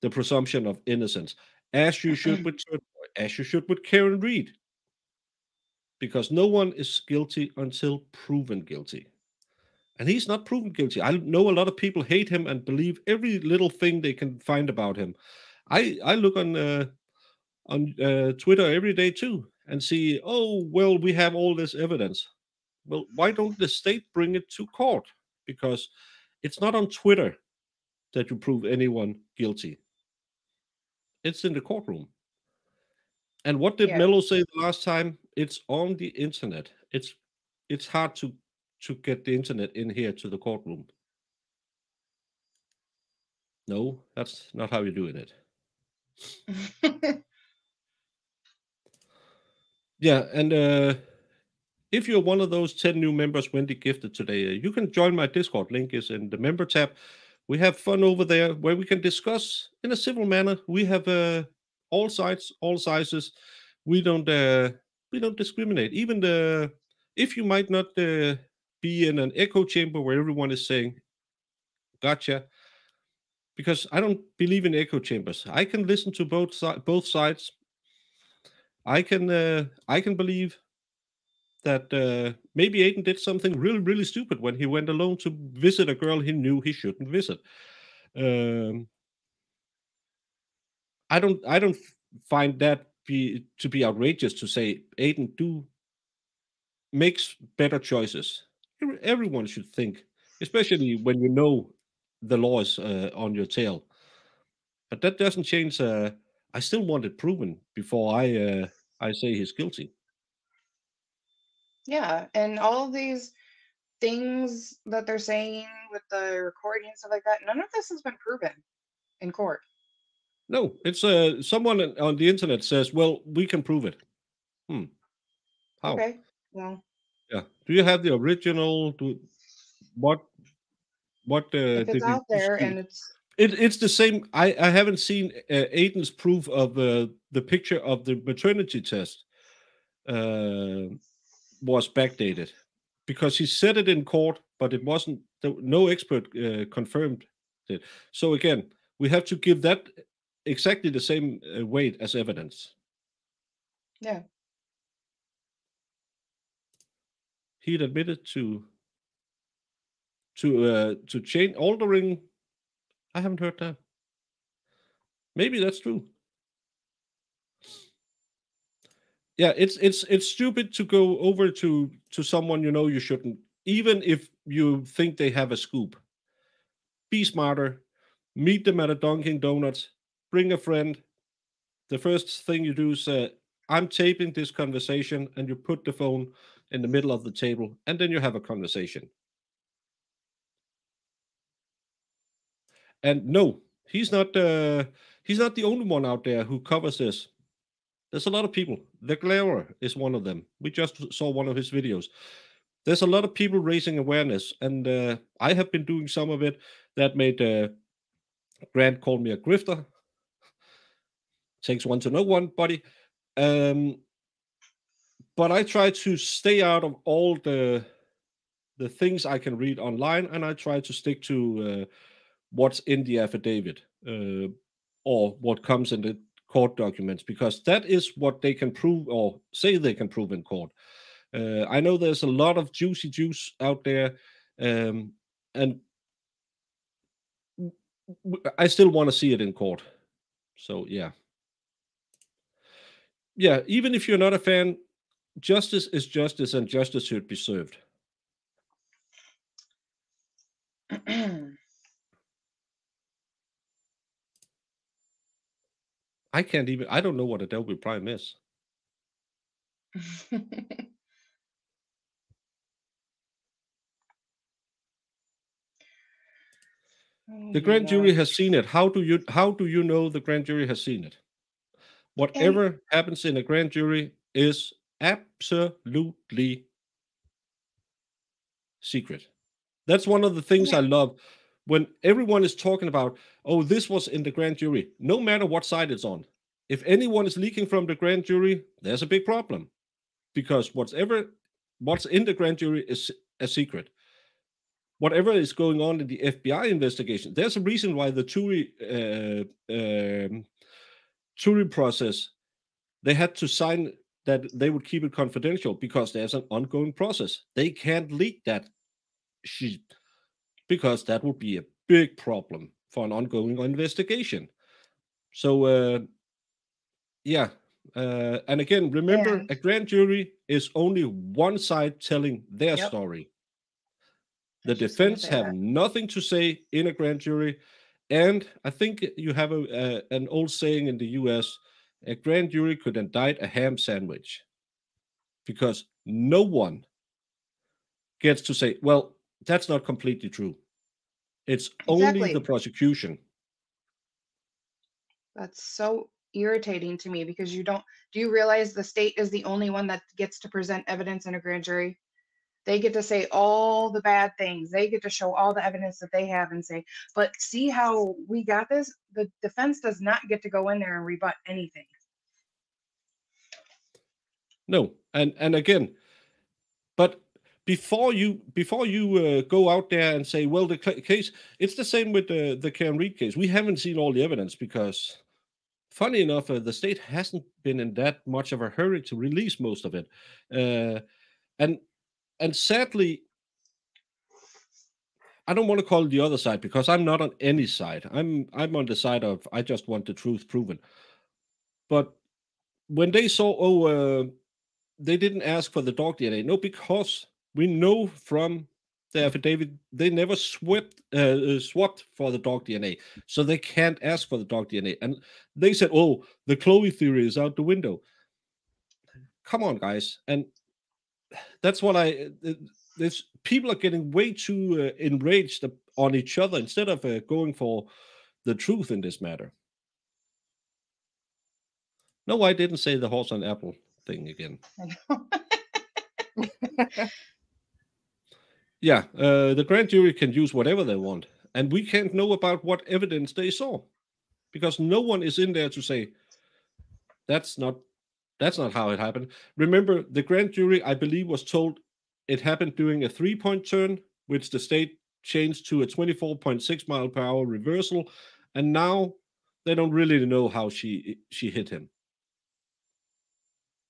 the presumption of innocence, as you should with Turtleboy, as you should with Karen Read, because no one is guilty until proven guilty. And he's not proven guilty. I know a lot of people hate him and believe every little thing they can find about him. I look on Twitter every day too and see, oh, well, we have all this evidence. Well, why don't the state bring it to court? Because it's not on Twitter that you prove anyone guilty. It's in the courtroom. And what did Mello say the last time? It's on the internet. It's hard to get the internet in here to the courtroom. No, that's not how you're doing it. Yeah, and if you're one of those 10 new members Wendy gifted today, you can join my Discord. Link is in the member tab. We have fun over there where we can discuss in a civil manner. We have all sides, all sizes. We don't discriminate. Even if you might not be in an echo chamber where everyone is saying, gotcha, because I don't believe in echo chambers. I can listen to both sides. I can believe that maybe Aidan did something really, really stupid when he went alone to visit a girl he knew he shouldn't visit. I don't find that to be outrageous to say Aidan makes better choices. Everyone should think, especially when you know the law is on your tail. But that doesn't change. I still want it proven before I say he's guilty. Yeah, and all of these things that they're saying with the recording and stuff like that, none of this has been proven in court. No, it's someone on the internet says, well, we can prove it. How? Okay, well. Yeah. Do you have the original? What if it's out there and it's the same. I haven't seen Aidan's proof of the picture of the maternity test was backdated, because he said it in court, but it wasn't. No expert confirmed it. So again, we have to give that exactly the same weight as evidence. Yeah. He'd admitted to change altering. I haven't heard that. Maybe that's true. Yeah, it's stupid to go over to someone you know you shouldn't, even if you think they have a scoop. Be smarter. Meet them at a Dunkin' Donuts. Bring a friend. The first thing you do is I'm taping this conversation, and you put the phone in the middle of the table, and then you have a conversation. And no, he's not the only one out there who covers this. There's a lot of people. The Glarer is one of them. We just saw one of his videos. There's a lot of people raising awareness, and I have been doing some of it. That made Grant call me a grifter. Takes one to know one, buddy. But I try to stay out of all the things I can read online, and I try to stick to what's in the affidavit or what comes in the court documents, because that is what they can prove or say they can prove in court. I know there's a lot of juicy juice out there, and I still want to see it in court. So yeah, even if you're not a fan, justice is justice, and justice should be served. I don't know what a Delby Prime is. The grand jury has seen it. How do you know the grand jury has seen it? Whatever happens in a grand jury is absolutely secret. That's one of the things I love when everyone is talking about, oh, this was in the grand jury, no matter what side it's on. If anyone is leaking from the grand jury, there's a big problem, because what's in the grand jury is a secret. Whatever is going on in the FBI investigation, there's a reason why the jury process, they had to sign that they would keep it confidential because there's an ongoing process. They can't leak that shit because that would be a big problem for an ongoing investigation. So, and again, remember, a grand jury is only one side telling their story. The defense have nothing to say in a grand jury. And I think you have an old saying in the US, a grand jury could indict a ham sandwich, because no one gets to say, well, that's not completely true. It's only the prosecution. That's so irritating to me, because do you realize the state is the only one that gets to present evidence in a grand jury? They get to say all the bad things. They get to show all the evidence that they have and say, but see how we got this? The defense does not get to go in there and rebut anything. No, and again, but before you go out there and say, well, the case, it's the same with the Kearney case. We haven't seen all the evidence because, funny enough, the state hasn't been in that much of a hurry to release most of it, and sadly, I don't want to call it the other side, because I'm not on any side. I'm on the side of, I just want the truth proven. But when they saw, they didn't ask for the dog DNA. No, because we know from the affidavit they never swapped for the dog DNA, so they can't ask for the dog DNA. And they said, oh, the Chloe theory is out the window. Come on, guys. And that's what people are getting way too enraged on each other instead of going for the truth in this matter. No, I didn't say the horse and apple thing again. Yeah, the grand jury can use whatever they want, and we can't know about what evidence they saw, because no one is in there to say that's not how it happened. Remember, the grand jury, I believe, was told it happened during a 3-point turn, which the state changed to a 24.6 mile per hour reversal, and now they don't really know how she hit him.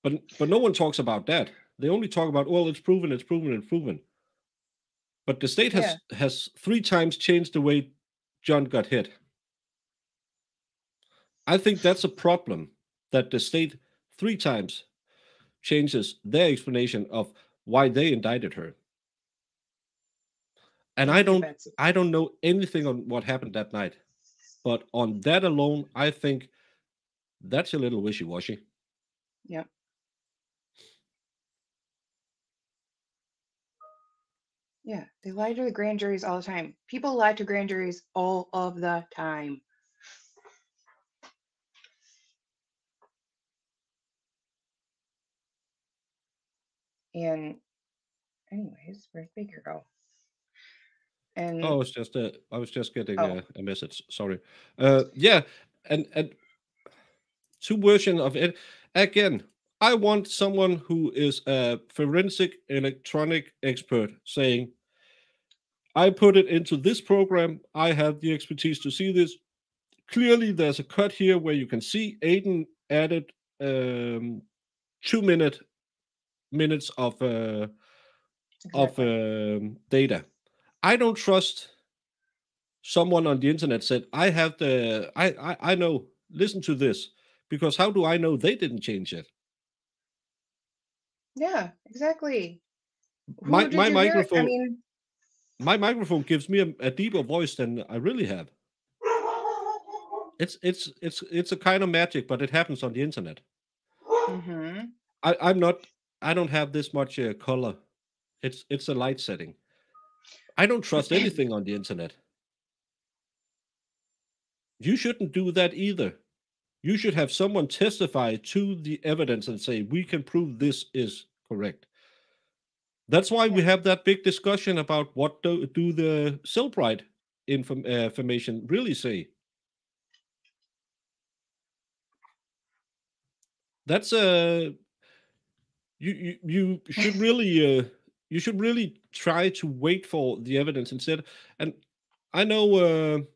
But no one talks about that. They only talk about, well, it's proven. But the state has 3 times changed the way John got hit. I think that's a problem, that the state 3 times changes their explanation of why they indicted her. And I don't know anything on what happened that night. But on that alone, I think that's a little wishy-washy. Yep. Yeah, they lie to the grand juries all the time. People lie to grand juries all of the time. And anyways, where'd Baker go? And I was just getting a message. Sorry. Yeah, and 2 versions of it. Again, I want someone who is a forensic electronic expert saying, I put it into this program. I have the expertise to see this. Clearly, there's a cut here where you can see Aidan added 2 minutes of data. I don't trust someone on the internet said, I know, listen to this, because how do I know they didn't change it? Yeah, exactly. My microphone, my microphone gives me a deeper voice than I really have. It's a kind of magic, but it happens on the internet. Mm-hmm. I don't have this much color. It's a light setting. I don't trust anything on the internet. You shouldn't do that either. You should have someone testify to the evidence and say, we can prove this is correct. That's why we have that big discussion about what do the Silbright information really say. That's you should really try to wait for the evidence instead. And I know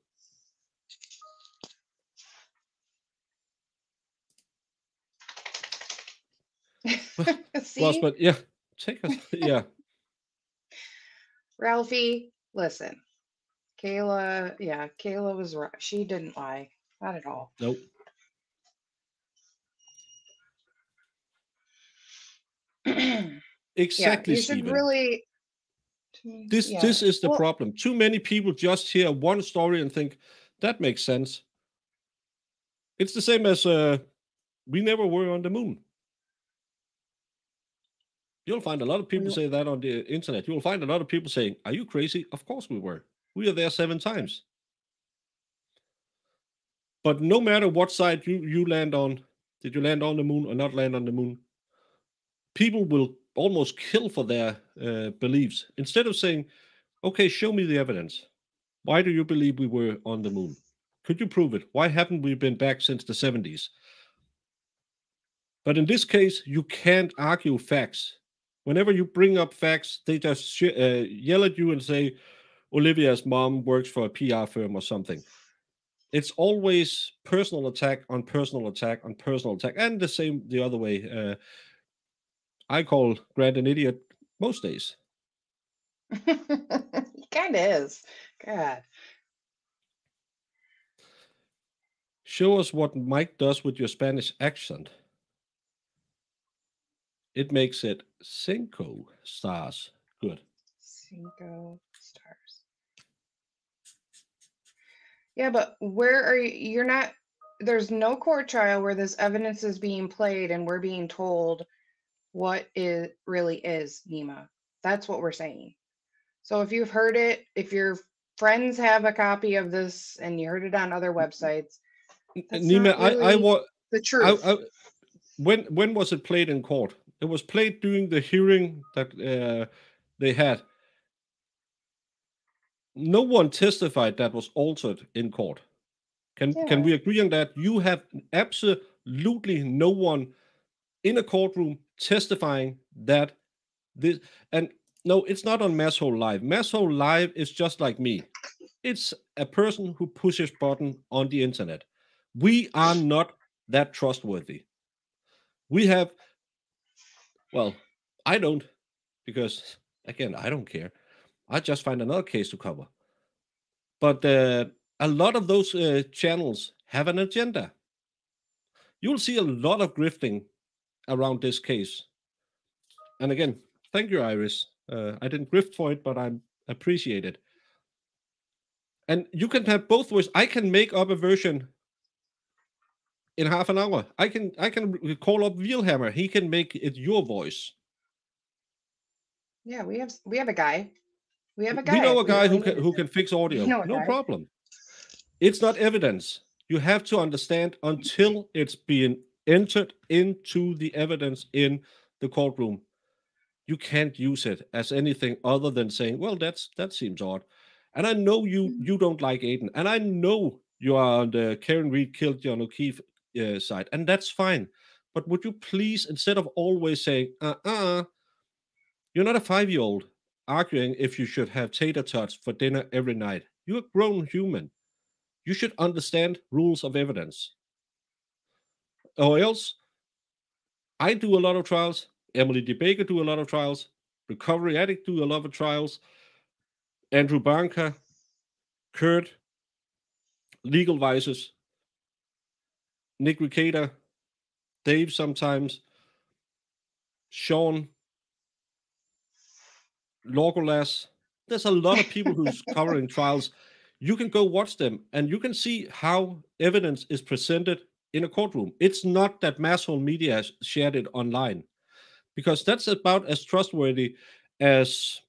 See? but yeah, take us. Yeah. Ralphie, listen. Kayla was right. She didn't lie. Not at all. Nope. Exactly, You should Stephen. really. This is the problem. Too many people just hear one story and think that makes sense. It's the same as we never were on the moon. You'll find a lot of people say that on the internet. You'll find a lot of people saying, are you crazy? Of course we were. We are there 7 times. But no matter what side you land on, did you land on the moon or not land on the moon, people will almost kill for their beliefs. Instead of saying, okay, show me the evidence. Why do you believe we were on the moon? Could you prove it? Why haven't we been back since the 70s? But in this case, you can't argue facts. Whenever you bring up facts, they just yell at you and say, Olivia's mom works for a PR firm or something. It's always personal attack on personal attack on personal attack. And the same the other way. I call Grant an idiot most days. He kind of is. God. Show us what Mike does with your Spanish accent. It makes it 5 stars. Good. 5 stars. Yeah, but where are you? You're not. There's no court trial where this evidence is being played and we're being told what it really is, Nima. That's what we're saying. So if you've heard it, if your friends have a copy of this and you heard it on other websites, that's Nima, not really I was the truth. When was it played in court? It was played during the hearing that they had. No one testified that was altered in court. Can we agree on that? You have absolutely no one in a courtroom testifying that this, and no, it's not on Masshole Live. Masshole Live is just like me. It's a person who pushes button on the internet. We are not that trustworthy. We have, well, I don't, because again, I don't care. I just find another case to cover. But a lot of those channels have an agenda. You'll see a lot of grifting around this case. And again, thank you, Iris. I didn't grift for it, but I appreciate it. And you can have both ways. I can make up a version in half an hour. I can call up Wheelhammer. He can make it your voice. Yeah, we have a guy. We have a guy. We know a guy who can fix audio. No problem. It's not evidence. You have to understand until it's being entered into the evidence in the courtroom. You can't use it as anything other than saying, well, that seems odd. And I know you don't like Aidan. And I know you are on the Karen Reed killed John O'Keefe side. And that's fine. But would you please, instead of always saying, you're not a 5-year-old arguing if you should have tater tots for dinner every night. You're a grown human. You should understand rules of evidence. Or else, I do a lot of trials. Emily D. Baker do a lot of trials. Recovery Addict do a lot of trials. Andrew Barnker, Kurt, Legal Vices, Nick Ricada, Dave sometimes, Sean, Lorgolas. There's a lot of people who's covering trials. You can go watch them and you can see how evidence is presented in a courtroom. It's not that Masshole Media has shared it online, because that's about as trustworthy as,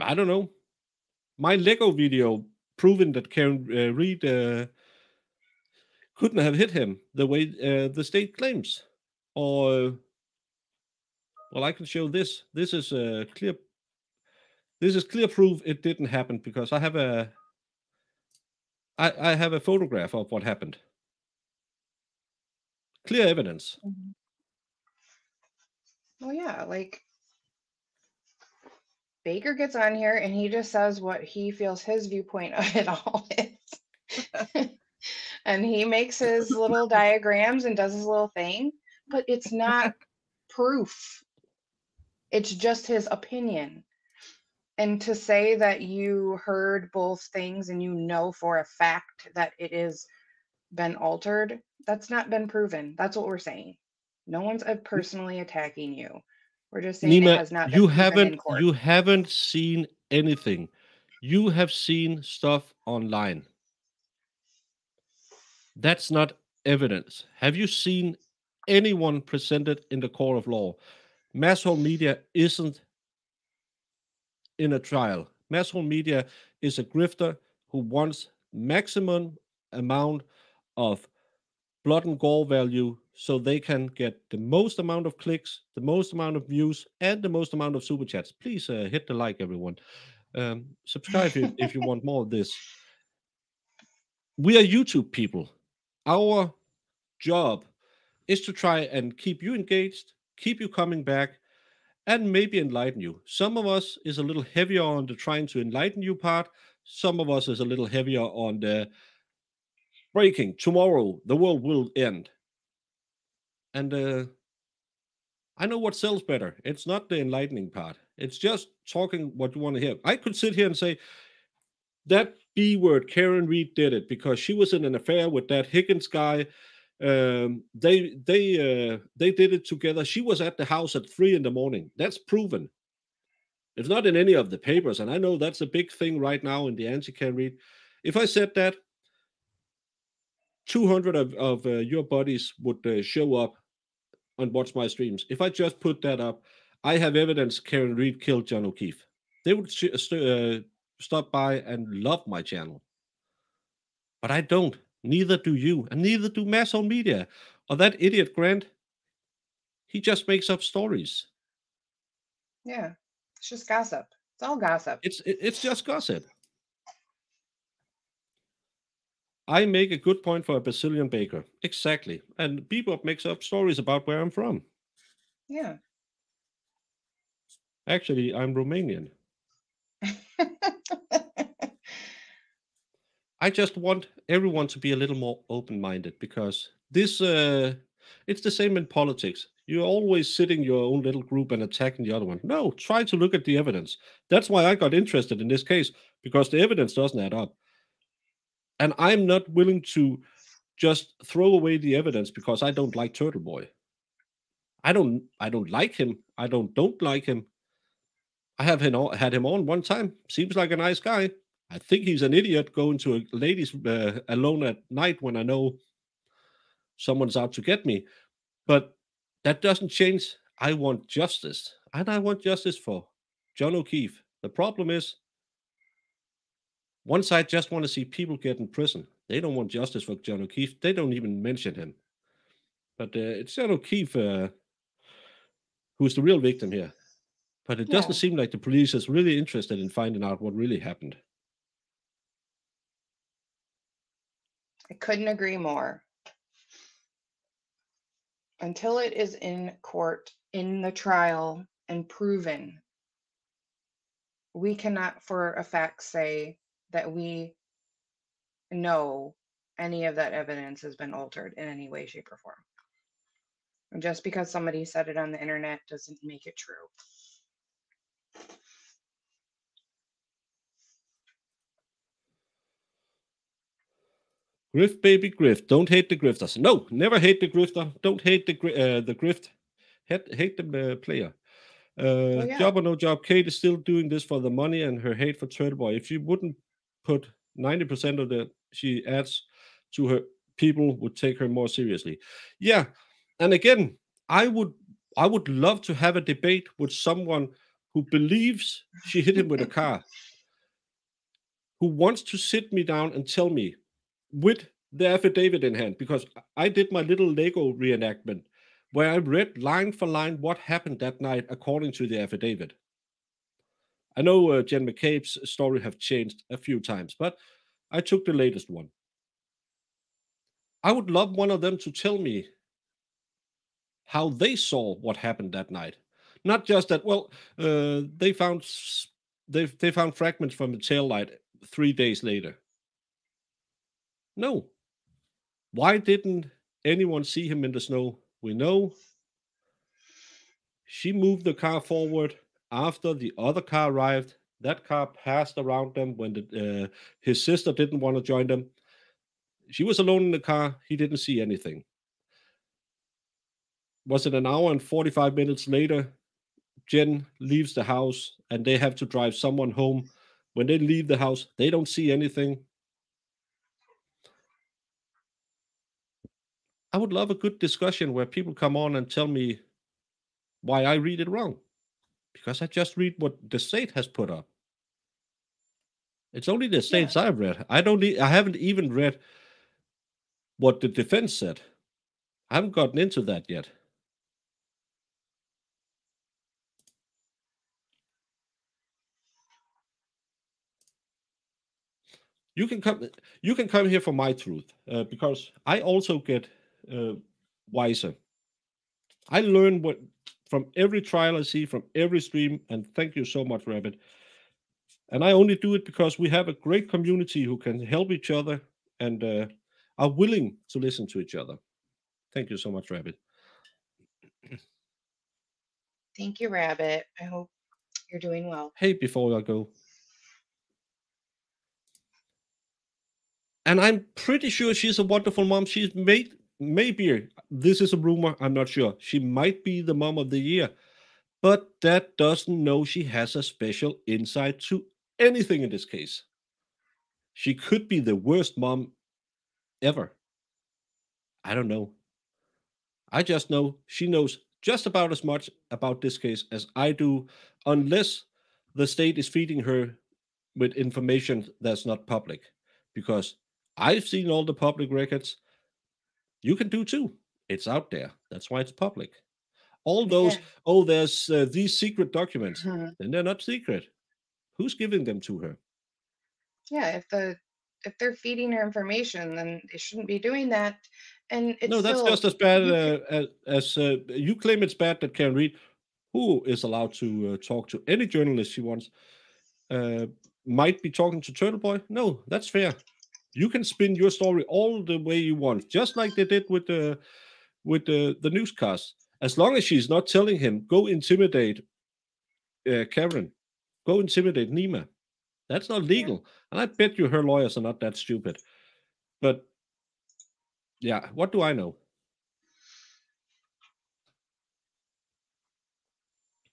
I don't know, my Lego video proving that Karen Reed couldn't have hit him the way the state claims. Or, well, I can show this. This is clear. This is clear proof it didn't happen because I have a photograph of what happened. Clear evidence. Well, yeah, like Baker gets on here and he just says what he feels his viewpoint of it all is. And he makes his little diagrams and does his little thing, but it's not proof. It's just his opinion. And to say that you heard both things and you know for a fact that it is been altered, that's not been proven. That's what we're saying. No one's personally attacking you. We're just saying Nima, it has not been proven in court. You haven't seen anything. You have seen stuff online. That's not evidence. Have you seen anyone presented in the court of law? Mass whole media isn't in a trial. Mass whole media is a grifter who wants maximum amount of blood and gore value so they can get the most amount of clicks, the most amount of views, and the most amount of super chats. Please hit the like, everyone. Subscribe if you want more of this. We are YouTube people. Our job is to try and keep you engaged, keep you coming back, and maybe enlighten you. Some of us is a little heavier on the trying to enlighten you part. Some of us is a little heavier on the breaking. Tomorrow, the world will end. And I know what sells better. It's not the enlightening part. It's just talking what you want to hear. I could sit here and say, that B word, Karen Reed did it because she was in an affair with that Higgins guy. They did it together. She was at the house at 3 a.m. That's proven. It's not in any of the papers, and I know that's a big thing right now in the anti-Karen Reed. If I said that, 200 of your buddies would show up and watch my streams. If I just put that up, I have evidence Karen Reed killed John O'Keefe. They would stop by and love my channel. But I don't. Neither do you, and neither do mass whole media. Or that idiot Grant, he just makes up stories. Yeah, it's just gossip. It's all gossip. It's just gossip. I make a good point for a Brazilian baker. Exactly. And Bebop makes up stories about where I'm from. Yeah. Actually, I'm Romanian. I just want everyone to be a little more open-minded because this, it's the same in politics. You're always sitting in your own little group and attacking the other one. No, try to look at the evidence. That's why I got interested in this case, because the evidence doesn't add up. And I'm not willing to just throw away the evidence because I don't like Turtleboy. I don't like him. I don't like him. I have had him on one time. Seems like a nice guy. I think he's an idiot going to a ladies alone at night when I know someone's out to get me. But that doesn't change. I want justice. And I want justice for John O'Keefe. The problem is, one side just want to see people get in prison. They don't want justice for John O'Keefe. They don't even mention him. But it's John O'Keefe who's the real victim here. But it doesn't seem like the police is really interested in finding out what really happened. I couldn't agree more. Until it is in court, in the trial, and proven, we cannot for a fact say that we know any of that evidence has been altered in any way, shape, or form. And just because somebody said it on the internet doesn't make it true. Grift, baby, grift. Don't hate the grifters. No, never hate the grifter. Don't hate the grift. Hate the player. Job or no job, Kate is still doing this for the money and her hate for Turtleboy. If she wouldn't put 90% of the she adds to her, people would take her more seriously. Yeah, and again, I would love to have a debate with someone who believes she hit him with a car, who wants to sit me down and tell me with the affidavit in hand, because I did my little Lego reenactment where I read line for line what happened that night according to the affidavit. I know Jen McCabe's story have changed a few times, but I took the latest one. I would love one of them to tell me how they saw what happened that night. Not just that, well, they found fragments from the taillight 3 days later. No. Why didn't anyone see him in the snow? We know she moved the car forward after the other car arrived. That car passed around them when his sister didn't want to join them. She was alone in the car. He didn't see anything. Was it an hour and 45 minutes later? Jen leaves the house and they have to drive someone home. When they leave the house, they don't see anything. I would love a good discussion where people come on and tell me why I read it wrong. Because I just read what the state has put up. It's only the states I've read. I haven't even read what the defense said. I haven't gotten into that yet. You can come here for my truth, because I also get wiser. I learn from every trial I see, from every stream, and thank you so much, Rabbit. And I only do it because we have a great community who can help each other and are willing to listen to each other. Thank you so much, Rabbit. Thank you, Rabbit. I hope you're doing well. Hey, before I go. And I'm pretty sure she's a wonderful mom. She's maybe, this is a rumor, I'm not sure. She might be the mom of the year. But that doesn't know she has a special insight to anything in this case. She could be the worst mom ever. I don't know. I just know she knows just about as much about this case as I do, unless the state is feeding her with information that's not public. Because I've seen all the public records. You can do too. It's out there. That's why it's public. All those, there's these secret documents. Then they're not secret. Who's giving them to her? Yeah, if they're feeding her information, then they shouldn't be doing that. And it's no, that's just as bad as you claim it's bad that Karen Reed, who is allowed to talk to any journalist she wants, might be talking to Turtleboy. No, that's fair. You can spin your story all the way you want, just like they did with the newscast. As long as she's not telling him, go intimidate Karen, go intimidate Nima. That's not legal. And I bet you her lawyers are not that stupid. But yeah, what do I know?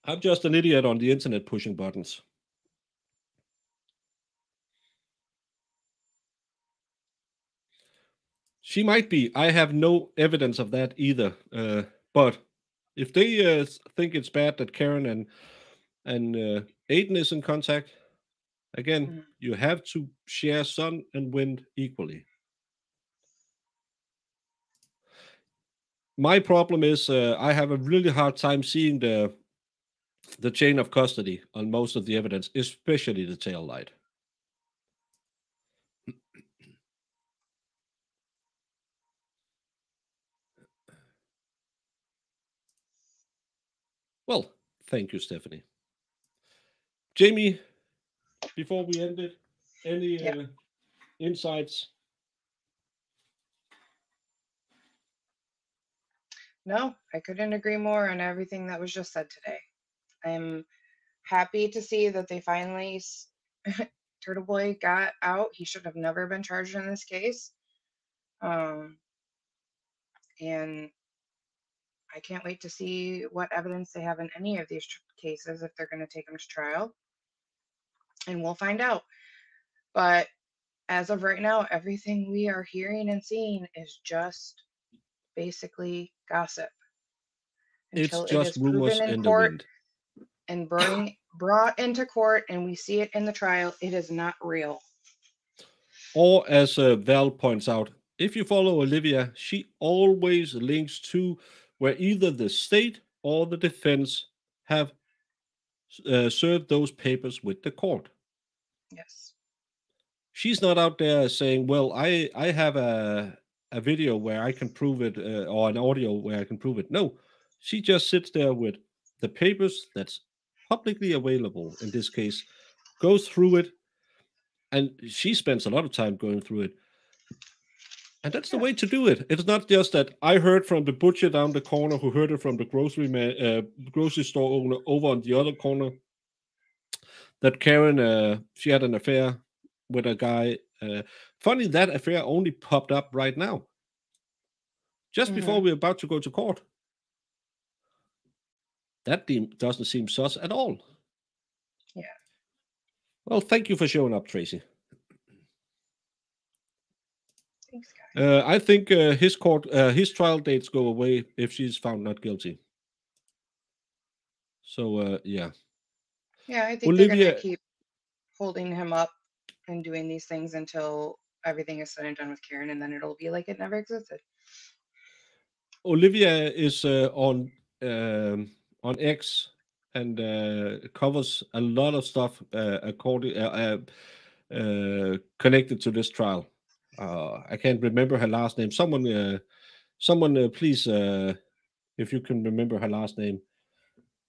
I'm just an idiot on the internet pushing buttons. She might be. I have no evidence of that either. But if they think it's bad that Karen and Aidan is in contact, again, you have to share sun and wind equally. My problem is I have a really hard time seeing the chain of custody on most of the evidence, especially the tail light. Well, thank you, Stephanie. Jamie, before we end it, any insights? No, I couldn't agree more on everything that was just said today. I'm happy to see that they finally, Turtleboy got out. He should have never been charged in this case. And I can't wait to see what evidence they have in any of these cases if they're going to take them to trial. And we'll find out. But as of right now, everything we are hearing and seeing is just basically gossip. Until it's just rumors in the wind. And brought into court and we see it in the trial, it is not real. Or as Val points out, if you follow Olivia, she always links to where either the state or the defense have served those papers with the court. Yes. She's not out there saying, well, I have a video where I can prove it, or an audio where I can prove it. No, she just sits there with the papers that's publicly available in this case, goes through it, and she spends a lot of time going through it. And that's the way to do it. It's not just that I heard from the butcher down the corner who heard it from the grocery store owner over on the other corner that Karen, she had an affair with a guy. Funny, that affair only popped up right now, just before we're about to go to court. That doesn't seem sus at all. Yeah. Well, thank you for showing up, Tracy. Thanks, guys. I think his trial dates go away if she's found not guilty. So, yeah. Yeah, I think they're going to keep holding him up and doing these things until everything is said and done with Karen, and then it'll be like it never existed. Olivia is on X and covers a lot of stuff connected to this trial. I can't remember her last name. Someone, please, if you can remember her last name,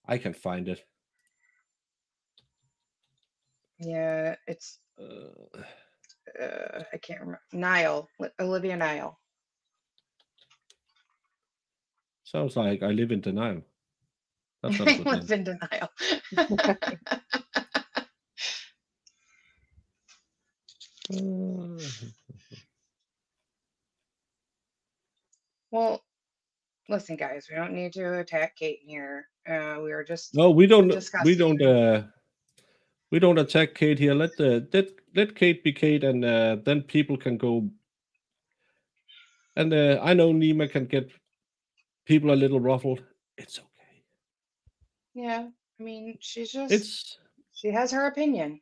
I can find it. Yeah, it's I can't remember. Nile, Olivia Nile. Sounds like I live in denial. That's not a good I live in denial. Well, listen, guys, we don't need to attack Kate here. We were just we don't discussing. We don't attack Kate here. Let Kate be Kate, and then people can go. And I know Nima can get people a little ruffled. It's okay. Yeah, I mean, she has her opinion.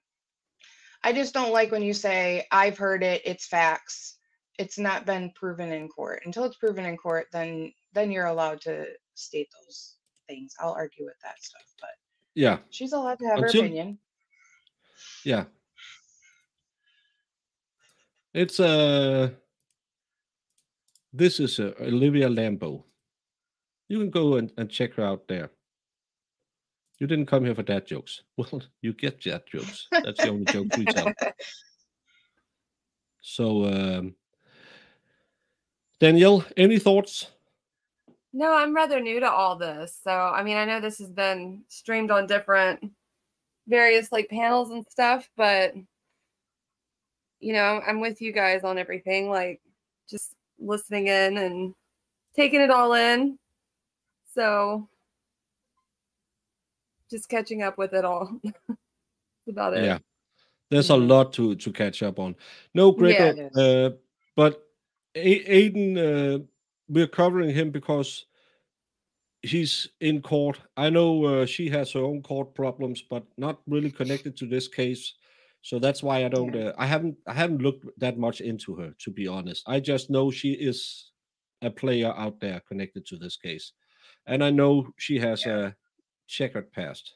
I just don't like when you say, I've heard it, it's facts. It's not been proven in court. Until it's proven in court, then you're allowed to state those things. I'll argue with that stuff, but yeah, she's allowed to have her opinion. Yeah. It's this is Olivia Lambeau. You can go and check her out there. You didn't come here for dad jokes. Well, you get dad jokes. That's the only joke we tell. So, Danielle, any thoughts? No, I'm rather new to all this. So, I mean, I know this has been streamed on various like panels and stuff, but you know, I'm with you guys on everything, like just listening in and taking it all in. So just catching up with it all. That's about it. Yeah. There's a lot to catch up on. No, Gregor, but Aidan, we're covering him because he's in court. I know she has her own court problems, but not really connected to this case. So that's why I don't. I haven't looked that much into her, to be honest. I just know she is a player out there connected to this case, and I know she has a checkered past.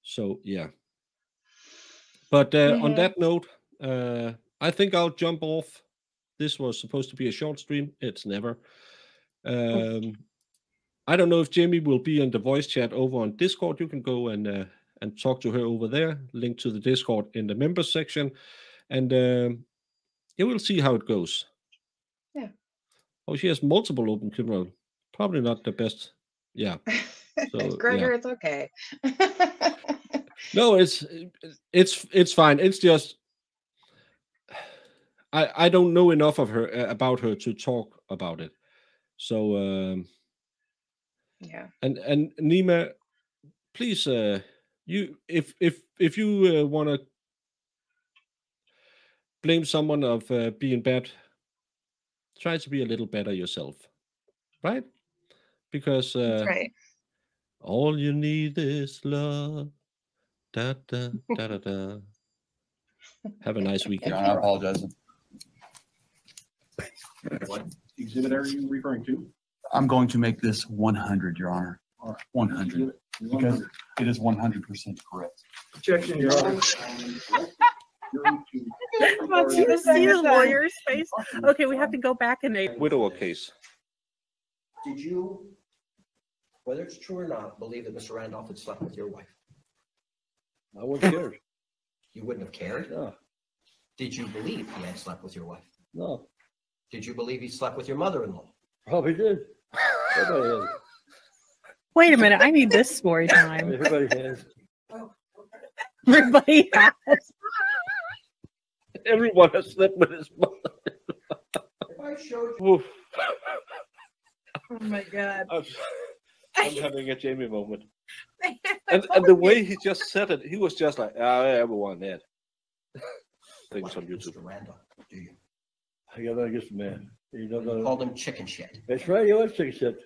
So yeah. But on that note, I think I'll jump off. This was supposed to be a short stream. It's never. I don't know if Jamie will be in the voice chat over on Discord. You can go and talk to her over there. Link to the Discord in the members section. And you will see how it goes. Yeah. Oh, she has multiple open criminal. Probably not the best. Yeah. So, Gregor, it's okay. No, it's fine. It's just I don't know enough of her about her to talk about it. So yeah. And Nima, please, you if you want to blame someone of being bad, try to be a little better yourself, right? Because that's right. All you need is love. Da, da, da, da, da. Have a nice weekend. I apologize. What exhibit are you referring to? I'm going to make this 100, Your Honor. 100, because it is 100% correct. Objection, Your Honor. Do you see the lawyer's face? Okay, we have to go back and they. Widower case. Did you, whether it's true or not, believe that Mr. Randolph had slept with your wife? I wouldn't care. You wouldn't have cared? No. Did you believe he had slept with your wife? No. Did you believe he slept with your mother-in-law? Probably did. Everybody has. Wait a minute, I need this story time. Everybody has. Everybody has. Everyone has slept with his mother. If I showed you. Oh my God. I'm having a Jamie moment. And the way he just said it, he was just like, everyone had things on YouTube. Mr. Randolph, do you? I got to get man. You called him chicken shit. That's right, you was chicken shit.